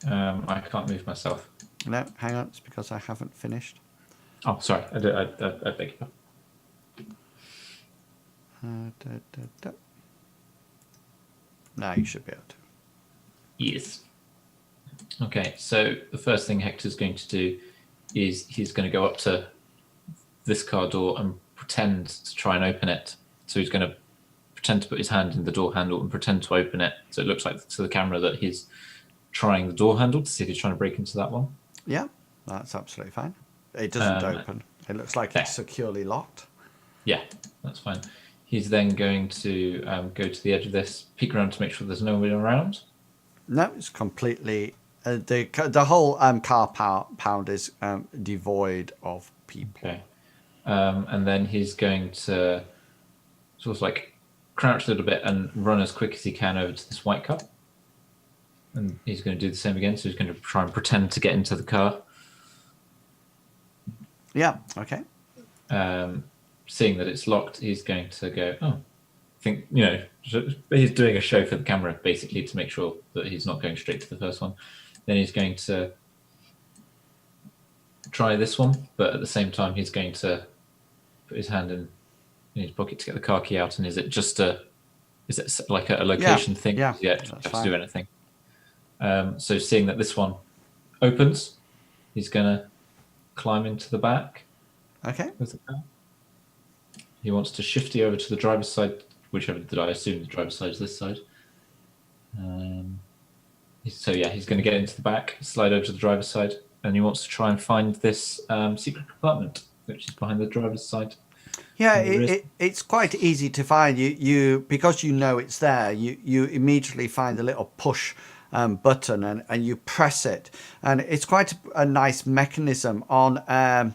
I can't move myself. No, hang on, it's because I haven't finished. Oh, sorry. I beg your pardon. Now you should be able to. Yes. Okay, so the first thing Hector's going to do is he's going to go up to this car door and pretend to try and open it. So he's going to pretend to put his hand in the door handle and pretend to open it. So it looks like to the camera that he's trying the door handle to see if he's trying to break into that one. Yeah, that's absolutely fine. It doesn't open. It looks like it's securely locked. Yeah, that's fine. He's then going to go to the edge of this, peek around to make sure there's no one around. No, it's completely... the whole car pound is devoid of people. Okay. And then he's going to sort of like crouch a little bit and run as quick as he can over to this white car. And he's going to do the same again. So he's going to try and pretend to get into the car. Yeah, okay. Seeing that it's locked, he's going to go, I think, he's doing a show for the camera, basically, to make sure that he's not going straight to the first one. Then he's going to try this one, but at the same time, he's going to put his hand in his pocket to get the car key out. And is it like a location thing? Yeah, you have to do anything. So seeing that this one opens, he's going to climb into the back. Okay. With the car. He wants to shifty over to the driver's side, whichever I assume the driver's side is this side. So yeah, he's going to get into the back, slide over to the driver's side, and he wants to try and find this secret compartment, which is behind the driver's side. Yeah, it's quite easy to find. You because you know it's there. You immediately find the little push button and you press it, and it's quite a nice mechanism on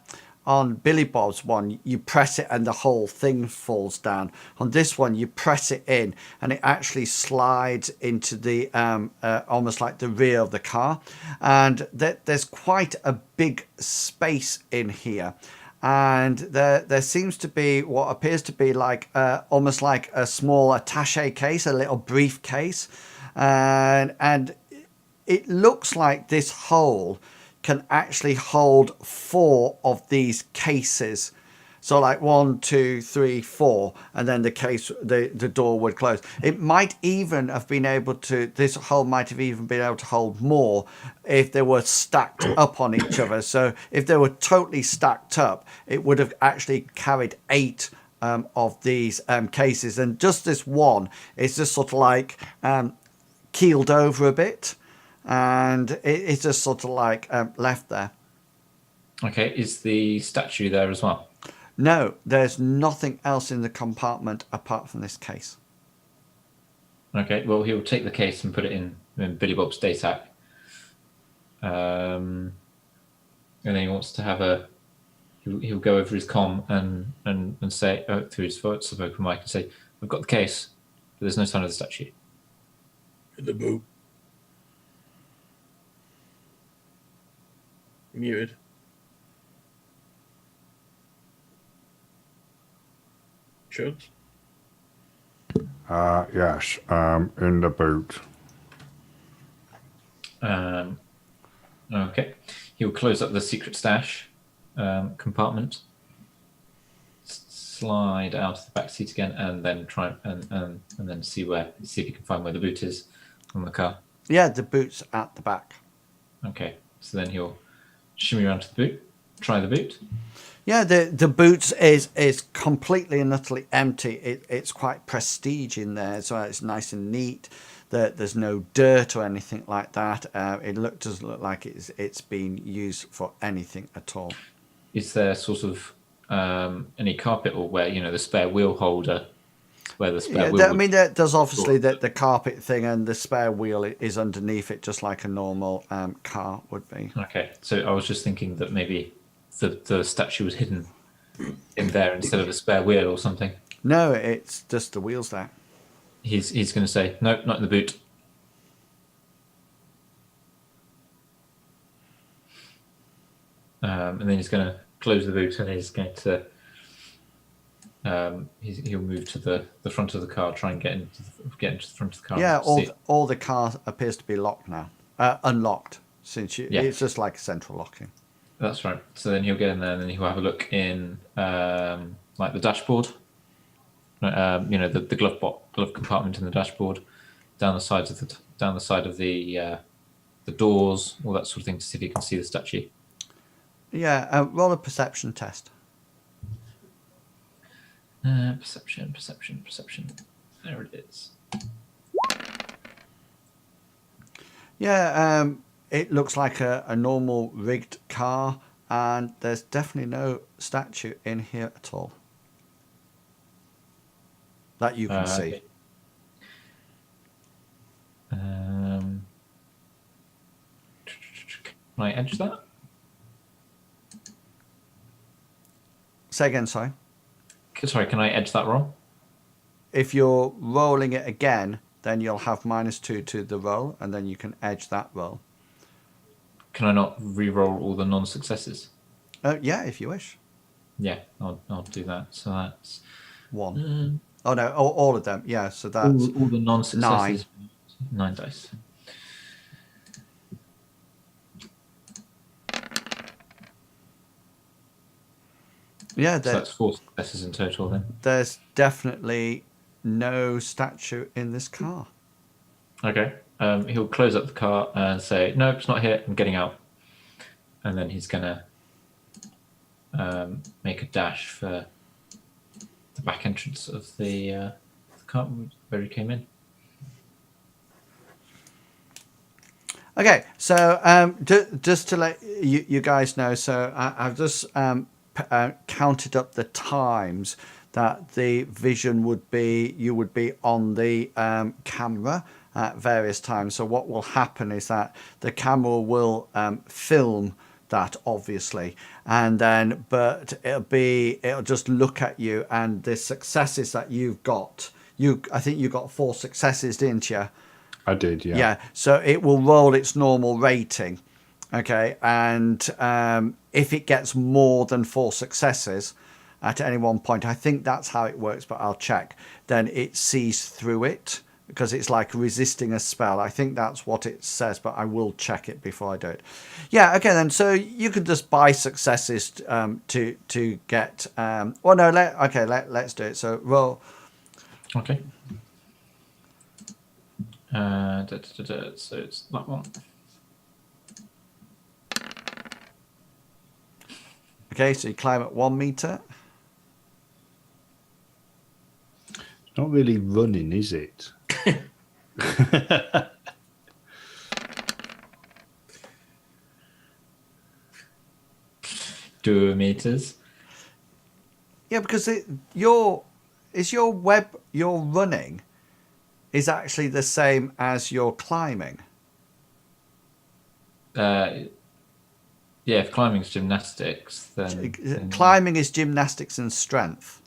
Billy Bob's one. You press it and the whole thing falls down. On this one, you press it in and it actually slides into the almost like the rear of the car, and there's quite a big space in here. And there seems to be what appears to be like almost like a small attaché case, a little briefcase, and it looks like this hole can actually hold 4 of these cases. So like 1, 2, 3, 4, and then the door would close. It might even have been able to, this hole might have even been able to hold more if they were stacked up on each other. So if they were totally stacked up, it would have actually carried 8 of these cases. And just this one is just sort of like keeled over a bit. And it's just sort of like left there. Okay, is the statue there as well? No, there's nothing else in the compartment apart from this case. Okay, well, he'll take the case and put it in Billy Bob's day sack. And then he wants to have he'll go over his comm and say, through his voice of open mic, and say, I've got the case, but there's no sign of the statue. In the boot. You're muted. Should. Yes. In the boot. Okay. He'll close up the secret stash compartment, slide out of the back seat again, and then try and then see if he can find where the boot is on the car. Yeah, the boot's at the back. Okay. So then he'll shimmy around to the boot, try the boot. Yeah, the boots is completely and utterly empty. It's quite prestige in there, so it's nice and neat. There's no dirt or anything like that. It doesn't look like it's been used for anything at all. Is there sort of any carpet or where the spare wheel holder, where the spare wheel? I mean, there's obviously the carpet thing, and the spare wheel is underneath it, just like a normal car would be. Okay, so I was just thinking that maybe the statue was hidden in there instead of a spare wheel or something. No, it's just the wheels there. He's going to say, nope, not in the boot. And then he's going to close the boot, and he's going to he'll move to the front of the car, try and get into the front of the car. Yeah, all the car appears to be locked now, unlocked, since it's just like a central locking. That's right. So then he'll get in there, and then he'll have a look in like the dashboard. The glove compartment in the dashboard, down the side of the doors, all that sort of thing, to see if you can see the statue. Yeah, roll a perception test. Perception. There it is. Yeah, it looks like a normal rigged car, and there's definitely no statue in here at all that you can see. Okay. Can I edge that? Say again, sorry. Sorry, can I edge that roll? If you're rolling it again, then you'll have -2 to the roll, and then you can edge that roll. Can I not re-roll all the non-successes? Yeah, if you wish. Yeah, I'll do that. So that's 1. Oh no, all of them. Yeah, so that's all the non-successes. 9 dice. Yeah, So that's 4 successes in total then. There's definitely no statue in this car. Okay. He'll close up the car and say, "No, it's not here. I'm getting out." And then he's gonna make a dash for the back entrance of the car where he came in. Okay, so just to let you guys know, so I've just counted up the times that the vision you would be on the camera at various times. So what will happen is that the camera will film that, obviously, and then but it'll just look at you, and the successes that you've got. I think you got 4 successes, didn't you? I did, yeah. Yeah, so it will roll its normal rating, okay? And if it gets more than 4 successes at any one point, I think that's how it works, but I'll check, then it sees through it, because it's like resisting a spell. I think that's what it says, but I will check it before I do it. Yeah, okay then, so you can just buy successes to get... well, no, let's do it. So roll... Okay. So it's that one. Okay, so you climb at 1 meter. It's not really running, is it? 2 meters. Yeah, because your running is actually the same as your climbing. Yeah, if climbing's gymnastics, then Climbing is gymnastics and strength.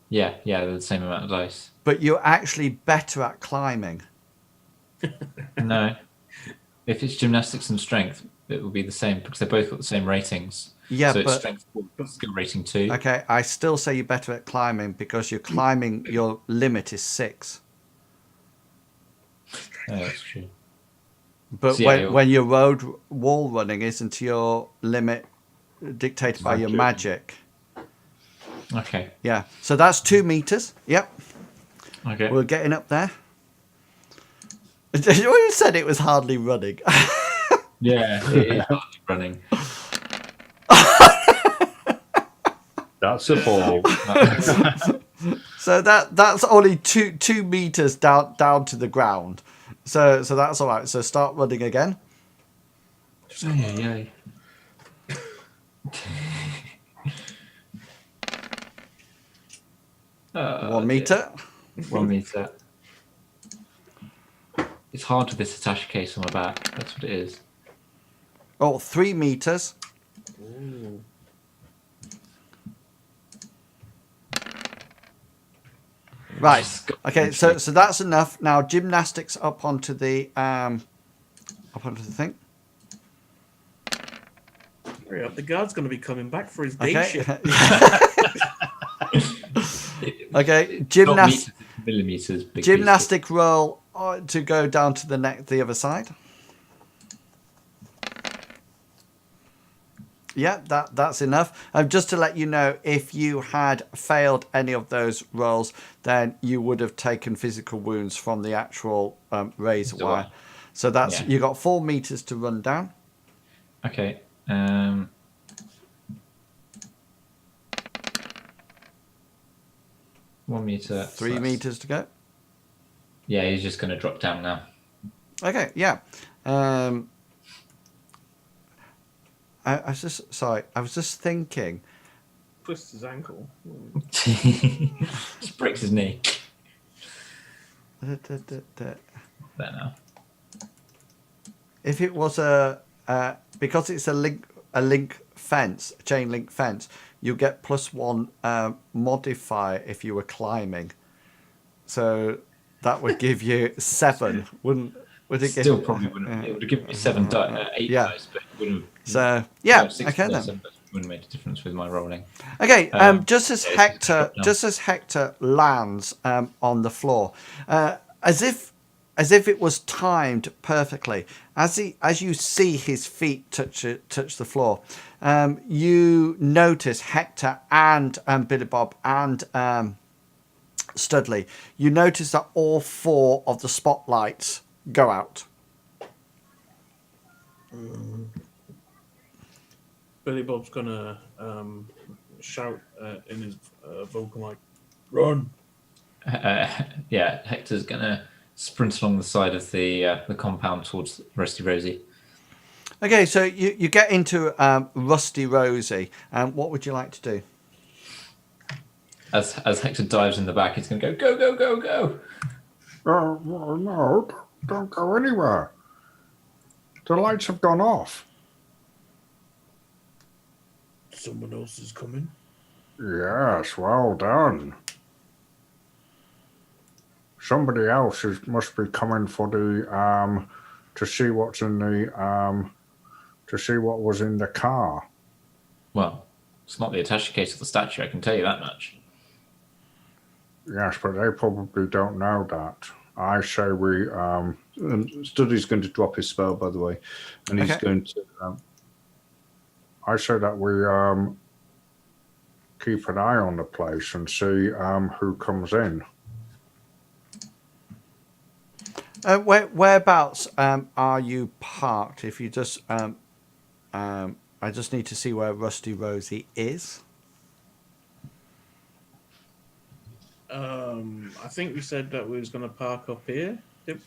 yeah, they're the same amount of dice. But you're actually better at climbing. No, if it's gymnastics and strength, it will be the same because they both got the same ratings. Yeah, so it's but strength 4, skill rating 2. okay, I still say you're better at climbing because you're climbing. Your limit is 6. Yeah, that's true. But So yeah, when your road wall running isn't your limit dictated by your magic. okay. Yeah, so that's 2 meters. Yep, Okay. we're getting up there. You said it was hardly running. Yeah, it is hardly running. That's a fall. So that's only two meters down to the ground. So that's all right. So start running again. Yeah. 1 meter. 1 meter. It's hard with this attache case on my back. That's what it is. Oh, 3 meters. Ooh. Right. Okay. So that's enough. Now gymnastics up onto the thing. Hurry up, the guard's going to be coming back for his day Okay. shift. Okay. Not meters, it's millimeters. Big Gymnastic roll to go down to the other side. Yeah, that's enough. Just to let you know, if you had failed any of those rolls, then you would have taken physical wounds from the actual razor wire. So that's you got 4 meters to run down. Okay. 1 meter. 3 meters to go. Yeah, he's just going to drop down now. Okay, yeah. I was just thinking. Twist his ankle. Just breaks his knee. There now. If it was because it's a link fence, a chain link fence, you get +1 modifier if you were climbing. So that would give you 7, would it? Still probably wouldn't. It would have given me 7, 8 dice, but it wouldn't. So yeah, no, 6 okay dice, then. but it wouldn't make a difference with my rolling. Okay, just as yeah, Hector lands on the floor, as if it was timed perfectly, as you see his feet touch the floor, you notice Hector and Billy Bob and Studley. You notice that all 4 of the spotlights go out. Billy Bob's gonna shout in his vocal mic, "Run!" Yeah, Hector's gonna sprint along the side of the compound towards Rusty Rosie. Okay, so you get into Rusty Rosie. What would you like to do? As Hector dives in the back, he's gonna go go go go go. No, don't go anywhere. The lights have gone off. Someone else is coming. Yes, well done. Somebody else must be coming for the to see what's in the to see what was in the car. Well, it's not the attaché case of the statue. I can tell you that much. Yes, but they probably don't know that. I say we. Studley's going to drop his spell, by the way, and he's going to. I say that we keep an eye on the place and see who comes in. Whereabouts are you parked? If you just, I just need to see where Rusty Rosie is. I think we said that we was going to park up here. Yep.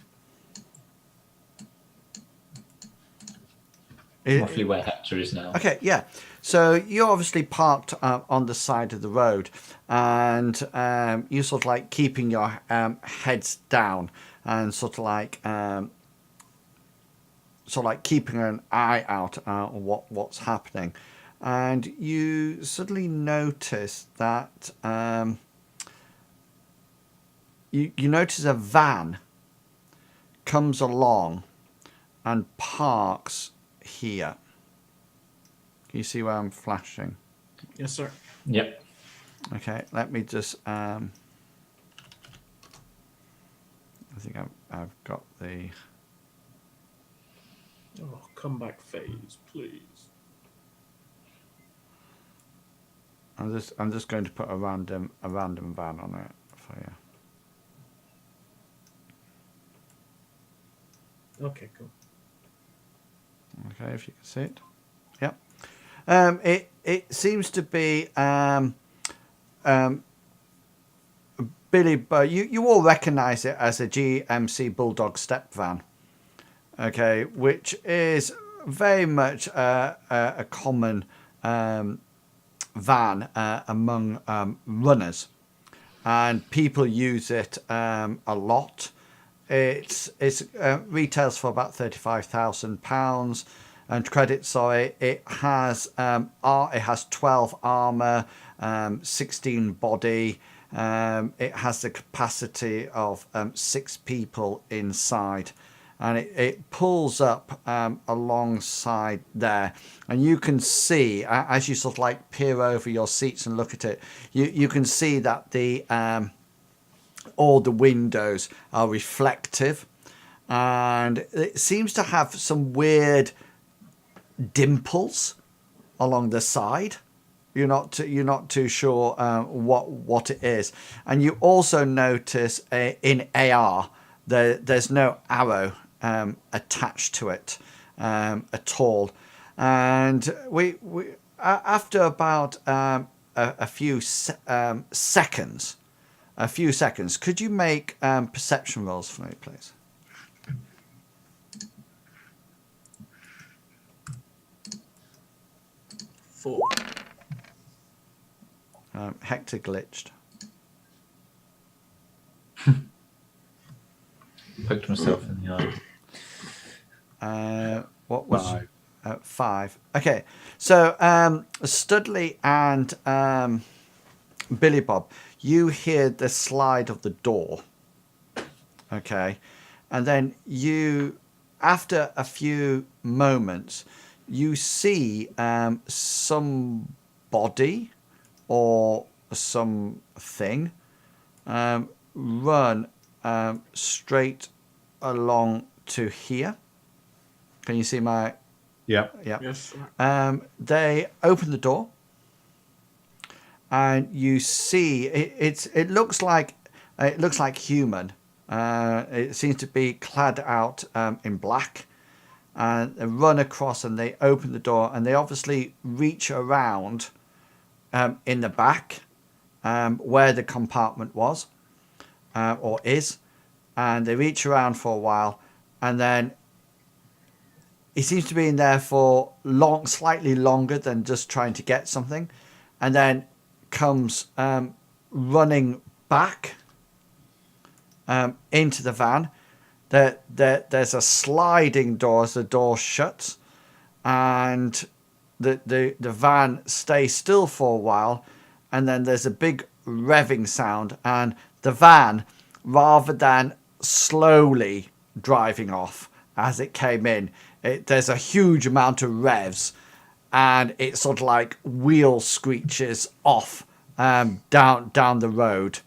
Roughly where Hector is now. Okay, yeah. So you're obviously parked on the side of the road, and you're sort of like keeping your heads down and sort of like keeping an eye out on what's happening, and you suddenly notice that you notice a van comes along and parks here. Can you see where I'm flashing? Yes, sir. Yep. Okay, let me just. I think I've got the. Oh, comeback phase, please. I'm just going to put a random van on it for you. Okay, cool. Okay, if you can see it. Yep. It seems to be Billy, but you all recognise it as a GMC Bulldog step van. Okay, which is very much a common van among runners, and people use it a lot. It's retails for about £35,000 and credit. Sorry, it has 12 armor, 16 body. It has the capacity of 6 people inside, and it pulls up alongside there, and you can see as you sort of like peer over your seats and look at it, you can see that the all the windows are reflective, and it seems to have some weird dimples along the side. You're not too sure what it is, and you also notice in AR there's no arrow attached to it at all, and we after about a few seconds. Could you make perception rolls for me, please? 4. Hector glitched. Poked myself in the eye. What was 5. 5? Okay, so Studley and Billy Bob, you hear the slide of the door. Okay, and then after a few moments, you see somebody or something run straight along to here. Can you see my? Yeah. Yes, sir. They open the door, and you see it looks like human. It seems to be clad out in black, and they run across and they open the door, and they obviously reach around in the back where the compartment was or is, and they reach around for a while, and then he seems to be in there for slightly longer than just trying to get something, and then comes running back into the van. There's a sliding door as the door shuts, and the van stays still for a while, and then there's a big revving sound, and the van, rather than slowly driving off as it came in, there's a huge amount of revs, and it sort of like wheel screeches off down the road,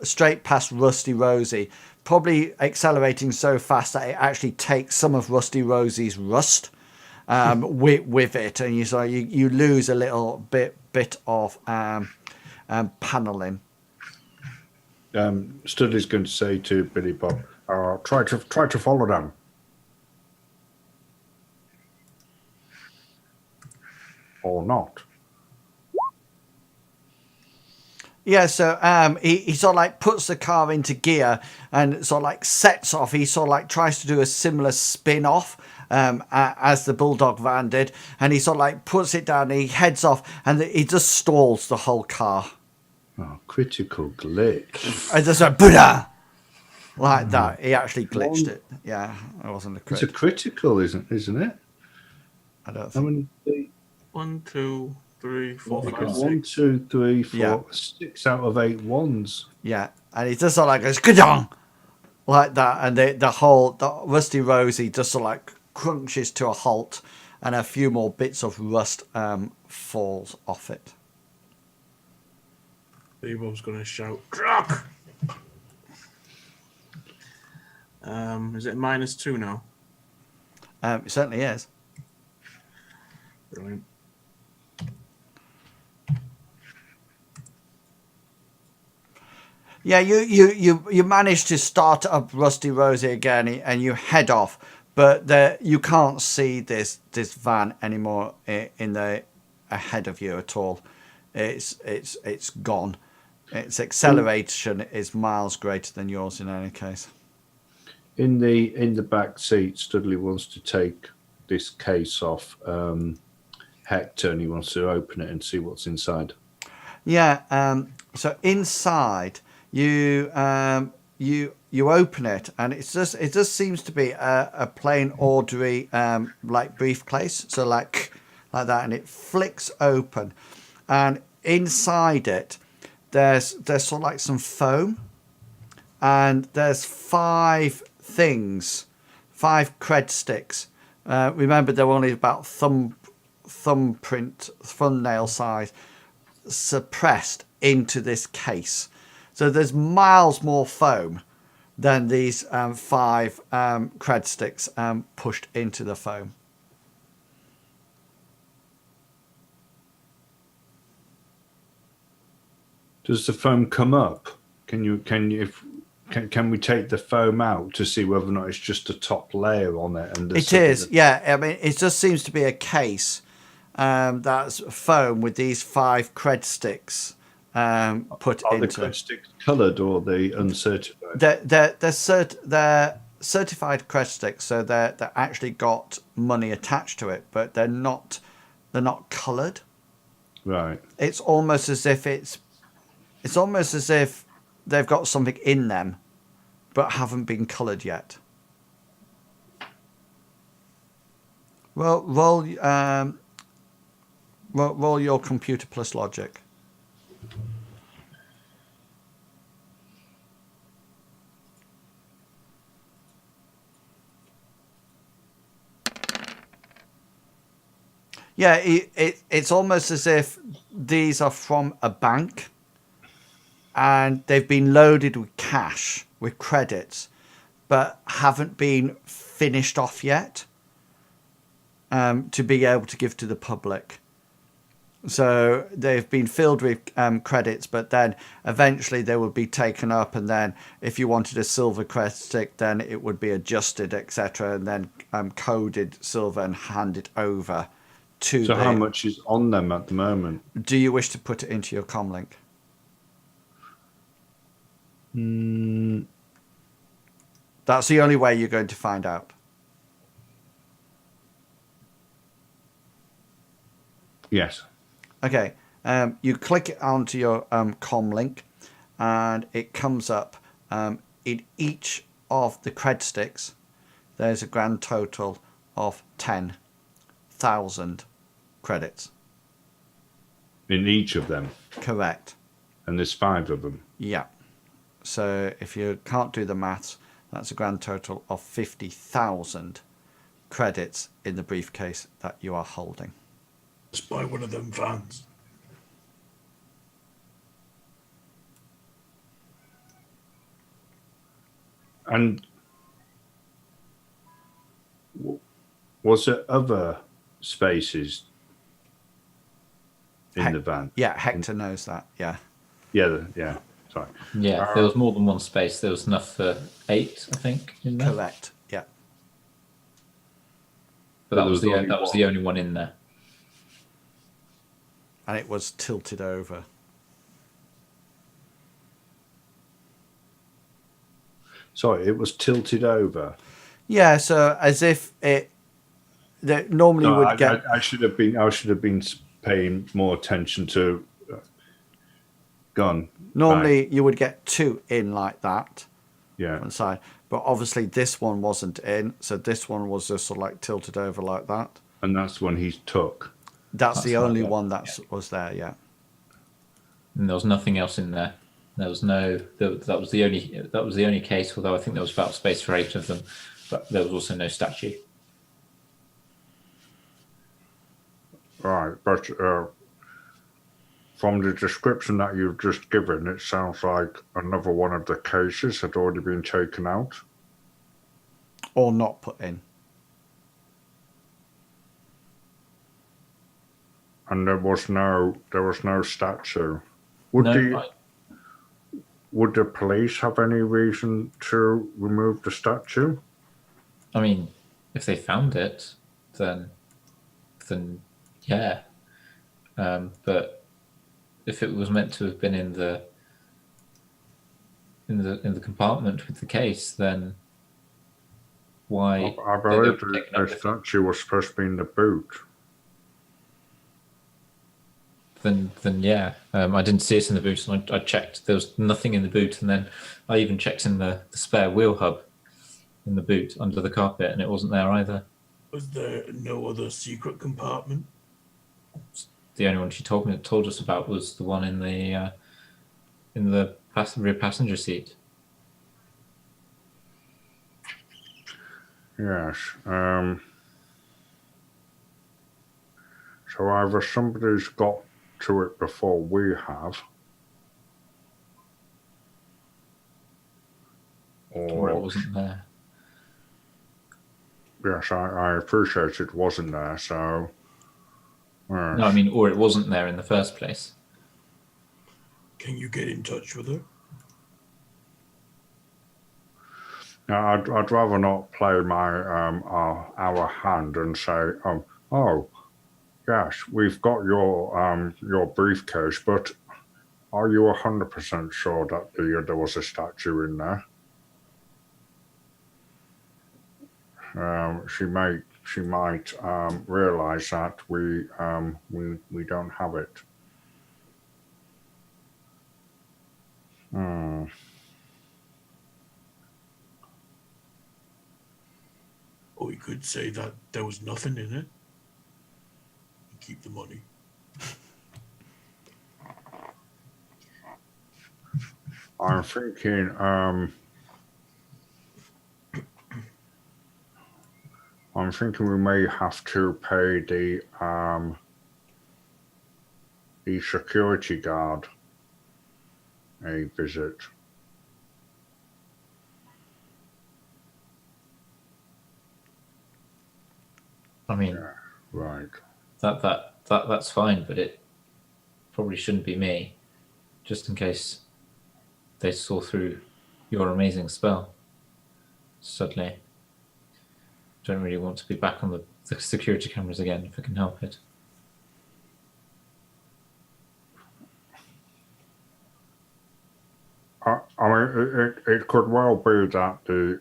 straight past Rusty Rosie, probably accelerating so fast that it actually takes some of Rusty Rosie's rust with it, and you lose a little bit of paneling. Studley's going to say to Billy Bob, try to follow them. Or not. Yeah, so he sort of like puts the car into gear and sort of like sets off. He sort of like tries to do a similar spin off as the Bulldog van did, and he sort of like puts it down and he heads off, and he just stalls the whole car. Oh, critical glitch. And just like Buddha, like that. He actually glitched it. Yeah, it wasn't a crit. It's a critical, isn't it? I don't How think. many? 1, 2, 3, 4, 5, 6. 1, 2, 3, 4, Yeah. 6 out of 8 ones. Yeah, and he just sort of like goes Ka-dong! Like that, and the Rusty Rosie just sort of like crunches to a halt, and a few more bits of rust falls off it. Bebop's going to shout, "Truck!" Is it -2 now? It certainly is. Brilliant. Yeah, you manage to start up Rusty Rosie again, and you head off, but you can't see this van anymore in the ahead of you at all. It's gone. Its acceleration is miles greater than yours in any case. In the back seat, Studley wants to take this case off Hector, and he wants to open it and see what's inside. Yeah. So inside, you open it, and it just seems to be a plain ordinary like briefcase. So like that, and it flicks open, and inside it, there's sort of like some foam, and there's 5 things, 5 cred sticks. Remember, they're only about thumbnail size, suppressed into this case. So there's miles more foam than these 5 cred sticks pushed into the foam. Does the foam come up? Can we take the foam out to see whether or not it's just a top layer on it? And it is, yeah. I mean, it just seems to be a case that's foam with these 5 cred sticks put are into. the cred sticks coloured or the uncertified? They're certified cred sticks, so they're actually got money attached to it, but they're not coloured. Right. It's almost as if they've got something in them, but haven't been coloured yet. Well, roll your computer plus logic. Yeah, it's almost as if these are from a bank, and they've been loaded with cash, with credits, but haven't been finished off yet to be able to give to the public. So they've been filled with credits, but then eventually they would be taken up, and then if you wanted a silver credit stick, then it would be adjusted, etc., and then coded silver and handed over to. So how much is on them at the moment? Do you wish to put it into your comlink? That's the only way you're going to find out. Yes. Okay. You click it onto your comlink, and it comes up in each of the cred sticks. There's a grand total of 10,000 credits. In each of them? Correct. And there's 5 of them? Yeah. So if you can't do the maths, that's a grand total of 50,000 credits in the briefcase that you are holding. Let's buy one of them vans. And was there other spaces in the van? Yeah, Hector knows that. Yeah. Yeah. Sorry. Yeah, there was more than one space. There was enough for 8, I think, in there. Correct. Yeah. But that was the only one in there. And it was tilted over. Sorry, it was tilted over. Yeah, so as if it that normally would get. I should have been paying more attention to. Gone. Normally, you would get 2 in like that. Yeah. On the side, but obviously this one wasn't in, so this one was just sort of like tilted over like that. And that's the one he took. That's the only one that was there. Yeah. And there was nothing else in there. There was no. That was the only case. Although I think there was about space for 8 of them, but there was also no statue. Right, but from the description that you've just given, it sounds like another one of the cases had already been taken out. Or not put in. And there was no statue. Would No, the police have any reason to remove the statue? I mean, if they found it, then yeah. But if it was meant to have been in the compartment with the case, then why I they believe were taken the up with it? statue was supposed to be in the boot. Then yeah. I didn't see it in the boot, and I checked. There was nothing in the boot, and then I even checked in the spare wheel hub in the boot under the carpet, and it wasn't there either. Was there no other secret compartment? The only one she told us about was the one in the rear passenger seat. Yes. So either somebody's got to it before we have, Or it wasn't there. Yes, I appreciate it wasn't there. So. Yes. No, I mean, or it wasn't there in the first place. Can you get in touch with her? Now, I'd rather not play my our hand and say, oh, yes, we've got your briefcase, but are you 100% sure that there was a statue in there? She might realize that we don't have it. Or we could say that there was nothing in it and keep the money. I'm thinking. I'm thinking we may have to pay the security guard a visit. I mean, Yeah, right. That's fine, but it probably shouldn't be me, just in case they saw through your amazing spell. Suddenly, don't really want to be back on the security cameras again if I can help it. I mean, it could well be that the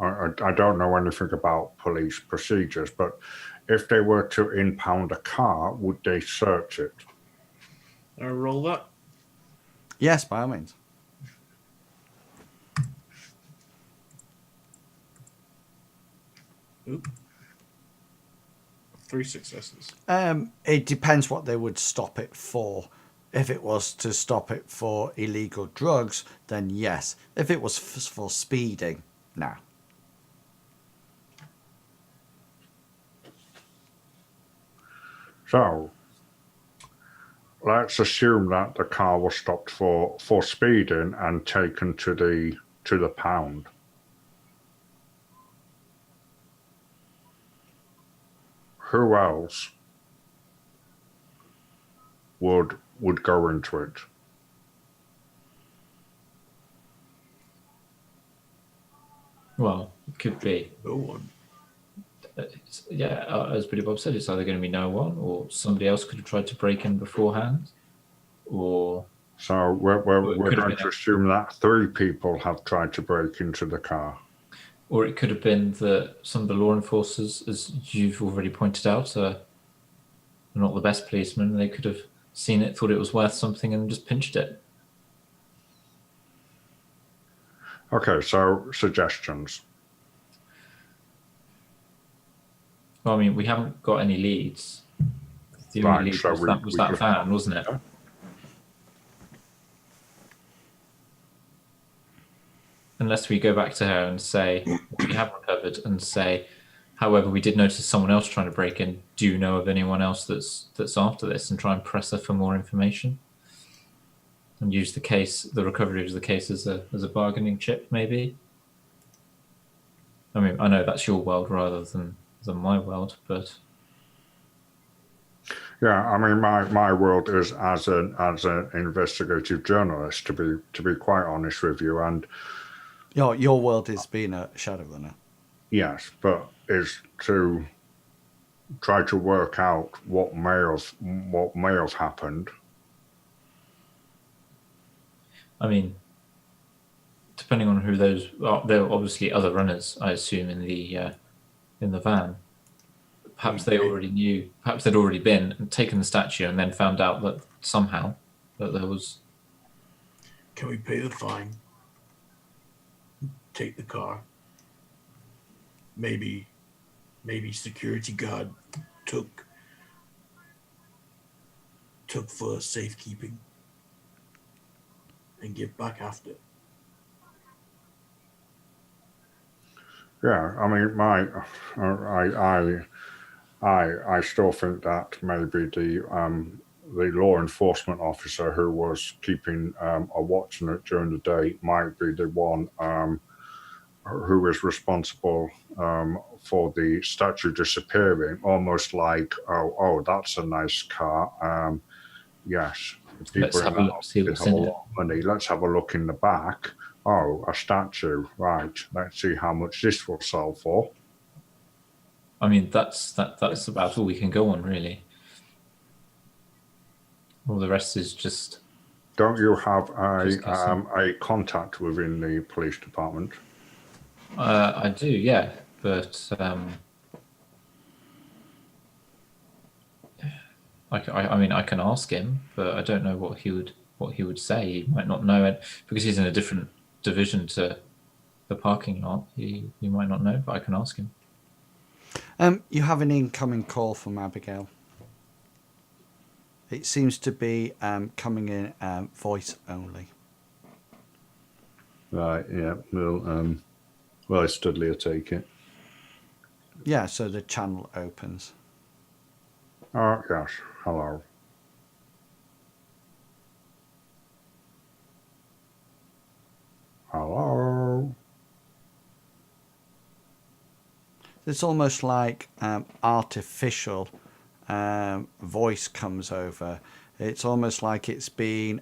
I don't know anything about police procedures, but if they were to impound a car, would they search it? Roll that. Yes, by all means. Oop. 3 successes. It depends what they would stop it for. If it was to stop it for illegal drugs, then yes. If it was for speeding, no. So, let's assume that the car was stopped for speeding and taken to the pound. Who else would go into it? Well, it could be. No one. As Billy Bob said, it's either going to be no one, or somebody else could have tried to break in beforehand, or So we're going to assume that 3 people have tried to break into the car. or it could have been that some of the law enforcers, as you've already pointed out, are not the best policemen. They could have seen it, thought it was worth something, and just pinched it. Okay, so suggestions. Well, I mean, we haven't got any leads. The only lead so was that van, wasn't it? Unless we go back to her and say, we have recovered, and say, However, we did notice someone else trying to break in. Do you know of anyone else that's after this, and try and press her for more information? And use the recovery of the case as a bargaining chip, maybe. I mean, I know that's your world rather than my world, but Yeah, I mean, my world is as an investigative journalist, to be quite honest with you, and Your world is being a Shadowrunner. yes, but is to try to work out what may have happened. I mean, depending on who those are, there are obviously other runners, I assume, in the van. Perhaps they already knew. Perhaps they'd already been and taken the statue, and then found out that somehow that there was. Can we pay the fine? Take the car. Maybe security guard took for safekeeping and give back after. Yeah, I mean, I still think that maybe the law enforcement officer who was keeping a watch on it during the day might be the one who is responsible for the statue disappearing. Almost like, oh, that's a nice car. Yes, the Let's people in have a that look, see office what's have a in it. lot of money. Let's have a look in the back. Oh, a statue. Right. Let's see how much this will sell for. I mean, that's about all we can go on, really. All the rest is just. Don't you have Just guessing. a contact within the police department? I do, yeah, but I mean, I can ask him, but I don't know what he would say. He might not know it because he's in a different division to the parking lot. He might not know, but I can ask him. You have an incoming call from Abigail. It seems to be coming in voice only. Right. Yeah. Well, Studley will take it. Yeah, so the channel opens. Yes. Hello. Hello. It's almost like artificial voice comes over. It's almost like it's been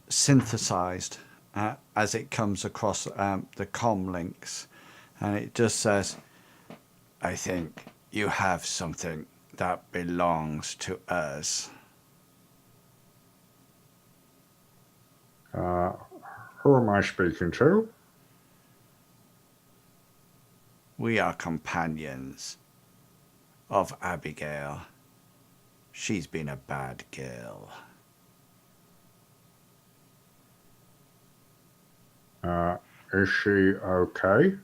synthesized as it comes across the comm links. And it just says, I think you have something that belongs to us. Who am I speaking to? We are companions of Abigail. She's been a bad girl. Is she okay?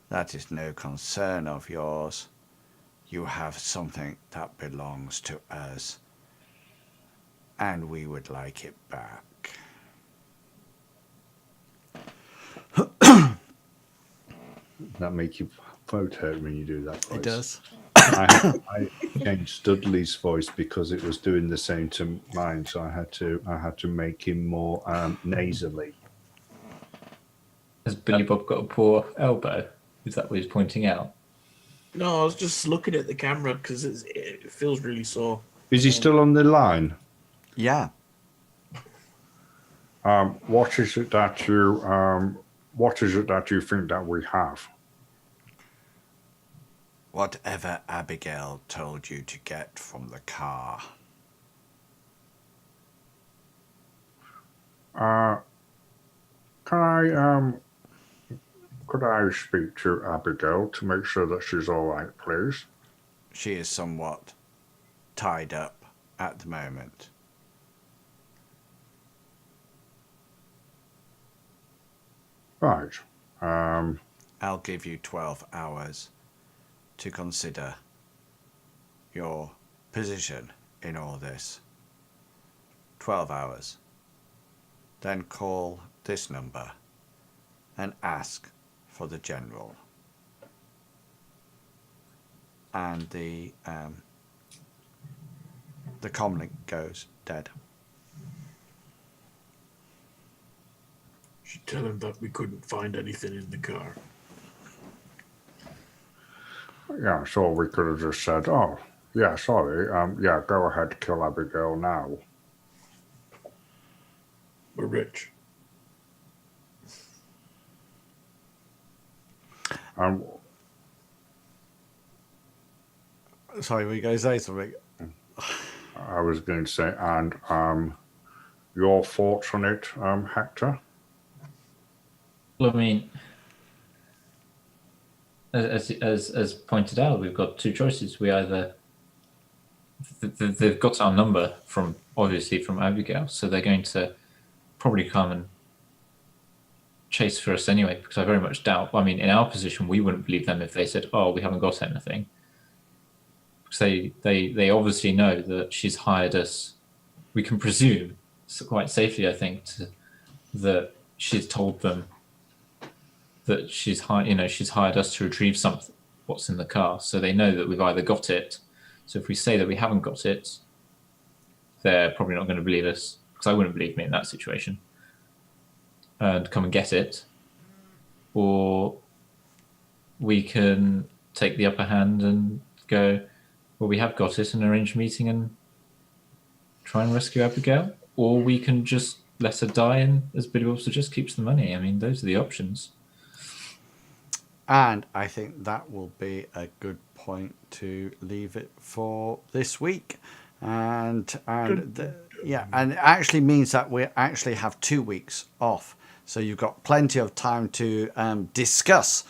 That is no concern of yours. You have something that belongs to us, and we would like it back. That make you throat hurt when you do that voice. It does. I changed Studley's voice because it was doing the same to mine, so I had to make him more nasally. Has Billy Bob got a poor elbow? Is that what he's pointing out? No, I was just looking at the camera because it feels really sore. Is he still on the line? Yeah. What is it that you think that we have? Whatever Abigail told you to get from the car. Could I speak to Abigail to make sure that she's all right, please? She is somewhat tied up at the moment. Right. I'll give you 12 hours to consider your position in all this. 12 hours. Then call this number and ask for the general. and the comlink goes dead. Should tell him that we couldn't find anything in the car. Yeah, so we could have just said, "Oh, yeah, sorry. Yeah, go ahead, kill Abigail now." We're rich. Um, Sorry, were you going to say something? I was going to say, and your thoughts on it, Hector? Well, I mean, as pointed out, we've got two choices. We either they've got our number from Abigail, so they're going to probably come and chase for us anyway. Because I very much doubt. I mean, in our position, we wouldn't believe them if they said, "Oh, we haven't got anything." Because they obviously know that she's hired us. We can presume quite safely, I think, that she's told them that she's hired us to retrieve something, what's in the car. So they know that we've either got it. So if we say that we haven't got it, they're probably not going to believe us, because I wouldn't believe me in that situation, and come and get it. Or we can take the upper hand and go, well, we have got it, and arrange a meeting and try and rescue Abigail. Or we can just let her die and, as Billy Bob suggests, keeps the money. I mean, those are the options. And I think that will be a good point to leave it for this week. And yeah, and it actually means that we actually have 2 weeks off. So you've got plenty of time to discuss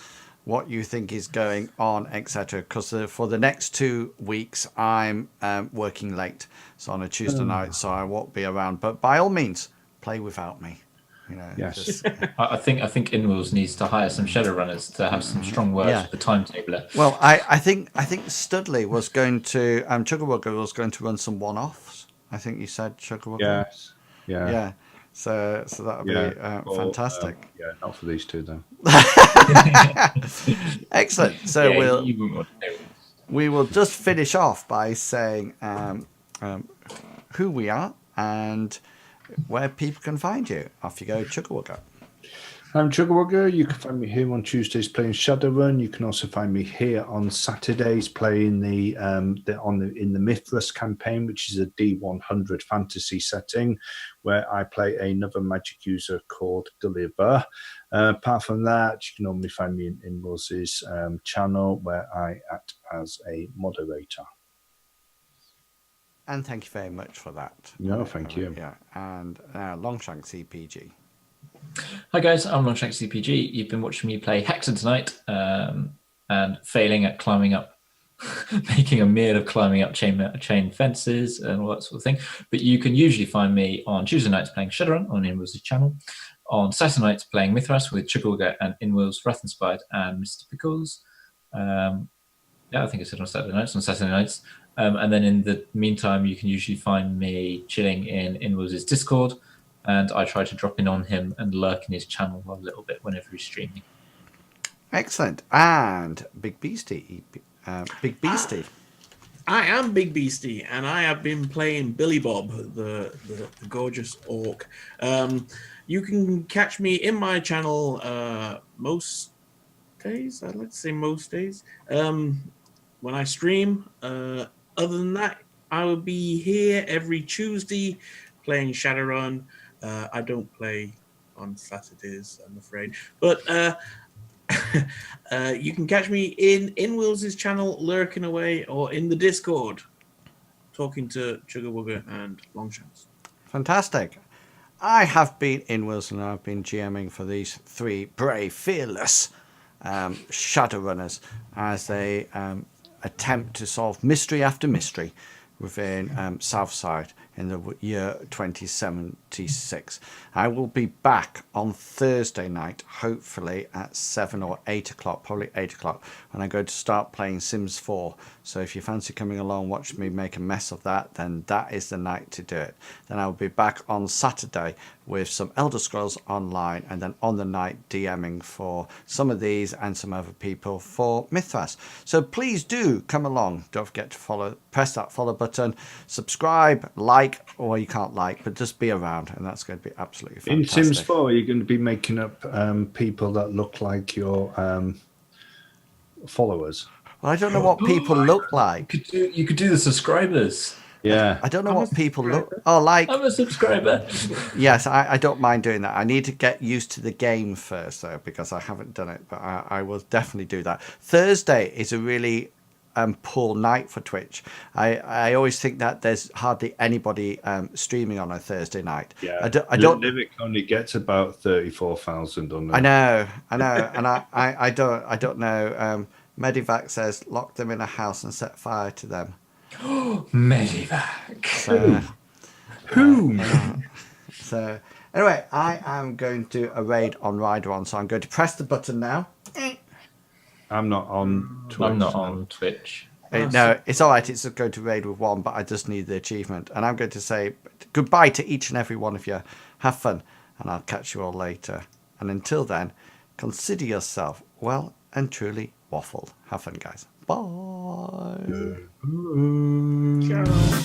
what you think is going on, etc. Because for the next 2 weeks, I'm working late, so on a Tuesday night, so I won't be around. But by all means, play without me. You know, Yes. just, I think Inwills needs to hire some Shadowrunners to have some strong words Yeah. with the timetabler. well, I think Studley was going to Chuggerwugger was going to run some one-offs. I think you said Chuggerwugger. Yes. Yeah. Yeah. So that would Yeah. be Well, fantastic. yeah, not for these two though. Excellent. So Yeah, you wouldn't want to know. we will just finish off by saying who we are and where people can find you. Off you go, Chuggerwugger. I'm Chuggerwugger. You can find me here on Tuesdays playing Shadowrun. You can also find me here on Saturdays playing in the Mythras campaign, which is a D100 fantasy setting, where I play another magic user called Gulliver. Apart from that, you can normally find me in Rose's channel, where I act as a moderator. And thank you very much for that. No, thank you. Yeah. And Longshank CPG. Hi guys, I'm Longshank CPG. You've been watching me play Hector tonight, and failing at climbing up, making a meal of climbing up chain fences and all that sort of thing. But you can usually find me on Tuesday nights playing Shadowrun on Inwills' channel, on Saturday nights playing Mythras with Chuggerwugger and Inwills, Wrath-Inspired and Mr. Pickles. Yeah, I think I said on Saturday nights. And then in the meantime, you can usually find me chilling in Inwills' Discord, and I try to drop in on him and lurk in his channel a little bit whenever he's streaming. Excellent. And Big Beastie. Big Beastie. I am Big Beastie, and I have been playing Billy Bob, the gorgeous orc. You can catch me in my channel most days. I'd like to say most days. When I stream. Other than that, I will be here every Tuesday playing Shadowrun. I don't play on Saturdays, I'm afraid. But you can catch me in Will's channel, lurking away, or in the Discord, talking to Chuggerwugger and Longshanks. Fantastic. I have been in Wilson and I've been GMing for these three brave, fearless Shadowrunners as they attempt to solve mystery after mystery within Southside in the year 2017. 26. I will be back on Thursday night, hopefully at 7 or 8 o'clock, probably 8 o'clock, when I'm going to start playing Sims 4. So if you fancy coming along, watch me make a mess of that, then that is the night to do it. Then I'll be back on Saturday with some Elder Scrolls Online, and then on the night DMing for some of these and some other people for Mythras. So please do come along. Don't forget to follow, press that follow button, subscribe, like, or you can't like, but just be around, and that's going to be absolutely fantastic. In Sims 4, you're going to be making up people that look like your followers. Well, I don't know what people look like. You could do the subscribers. Yeah. I don't know what people look. Oh, like I'm a subscriber. yes, I don't mind doing that. I need to get used to the game first, though, because I haven't done it. But I will definitely do that. Thursday is a really poor night for Twitch. I always think that there's hardly anybody streaming on a Thursday night. Yeah. I don't. Livic only gets about 34,000 on there. I know, and I don't know. Medivac says lock them in a house and set fire to them. Medivac. So, Who? so anyway, I am going to do a raid on Rideron, so I'm going to press the button now. I'm not on Twitch. I'm not on Twitch. No, it's all right. It's going to raid with one, but I just need the achievement. And I'm going to say goodbye to each and every one of you. Have fun, and I'll catch you all later. And until then, consider yourself well and truly waffled. Have fun, guys. Bye. Ciao.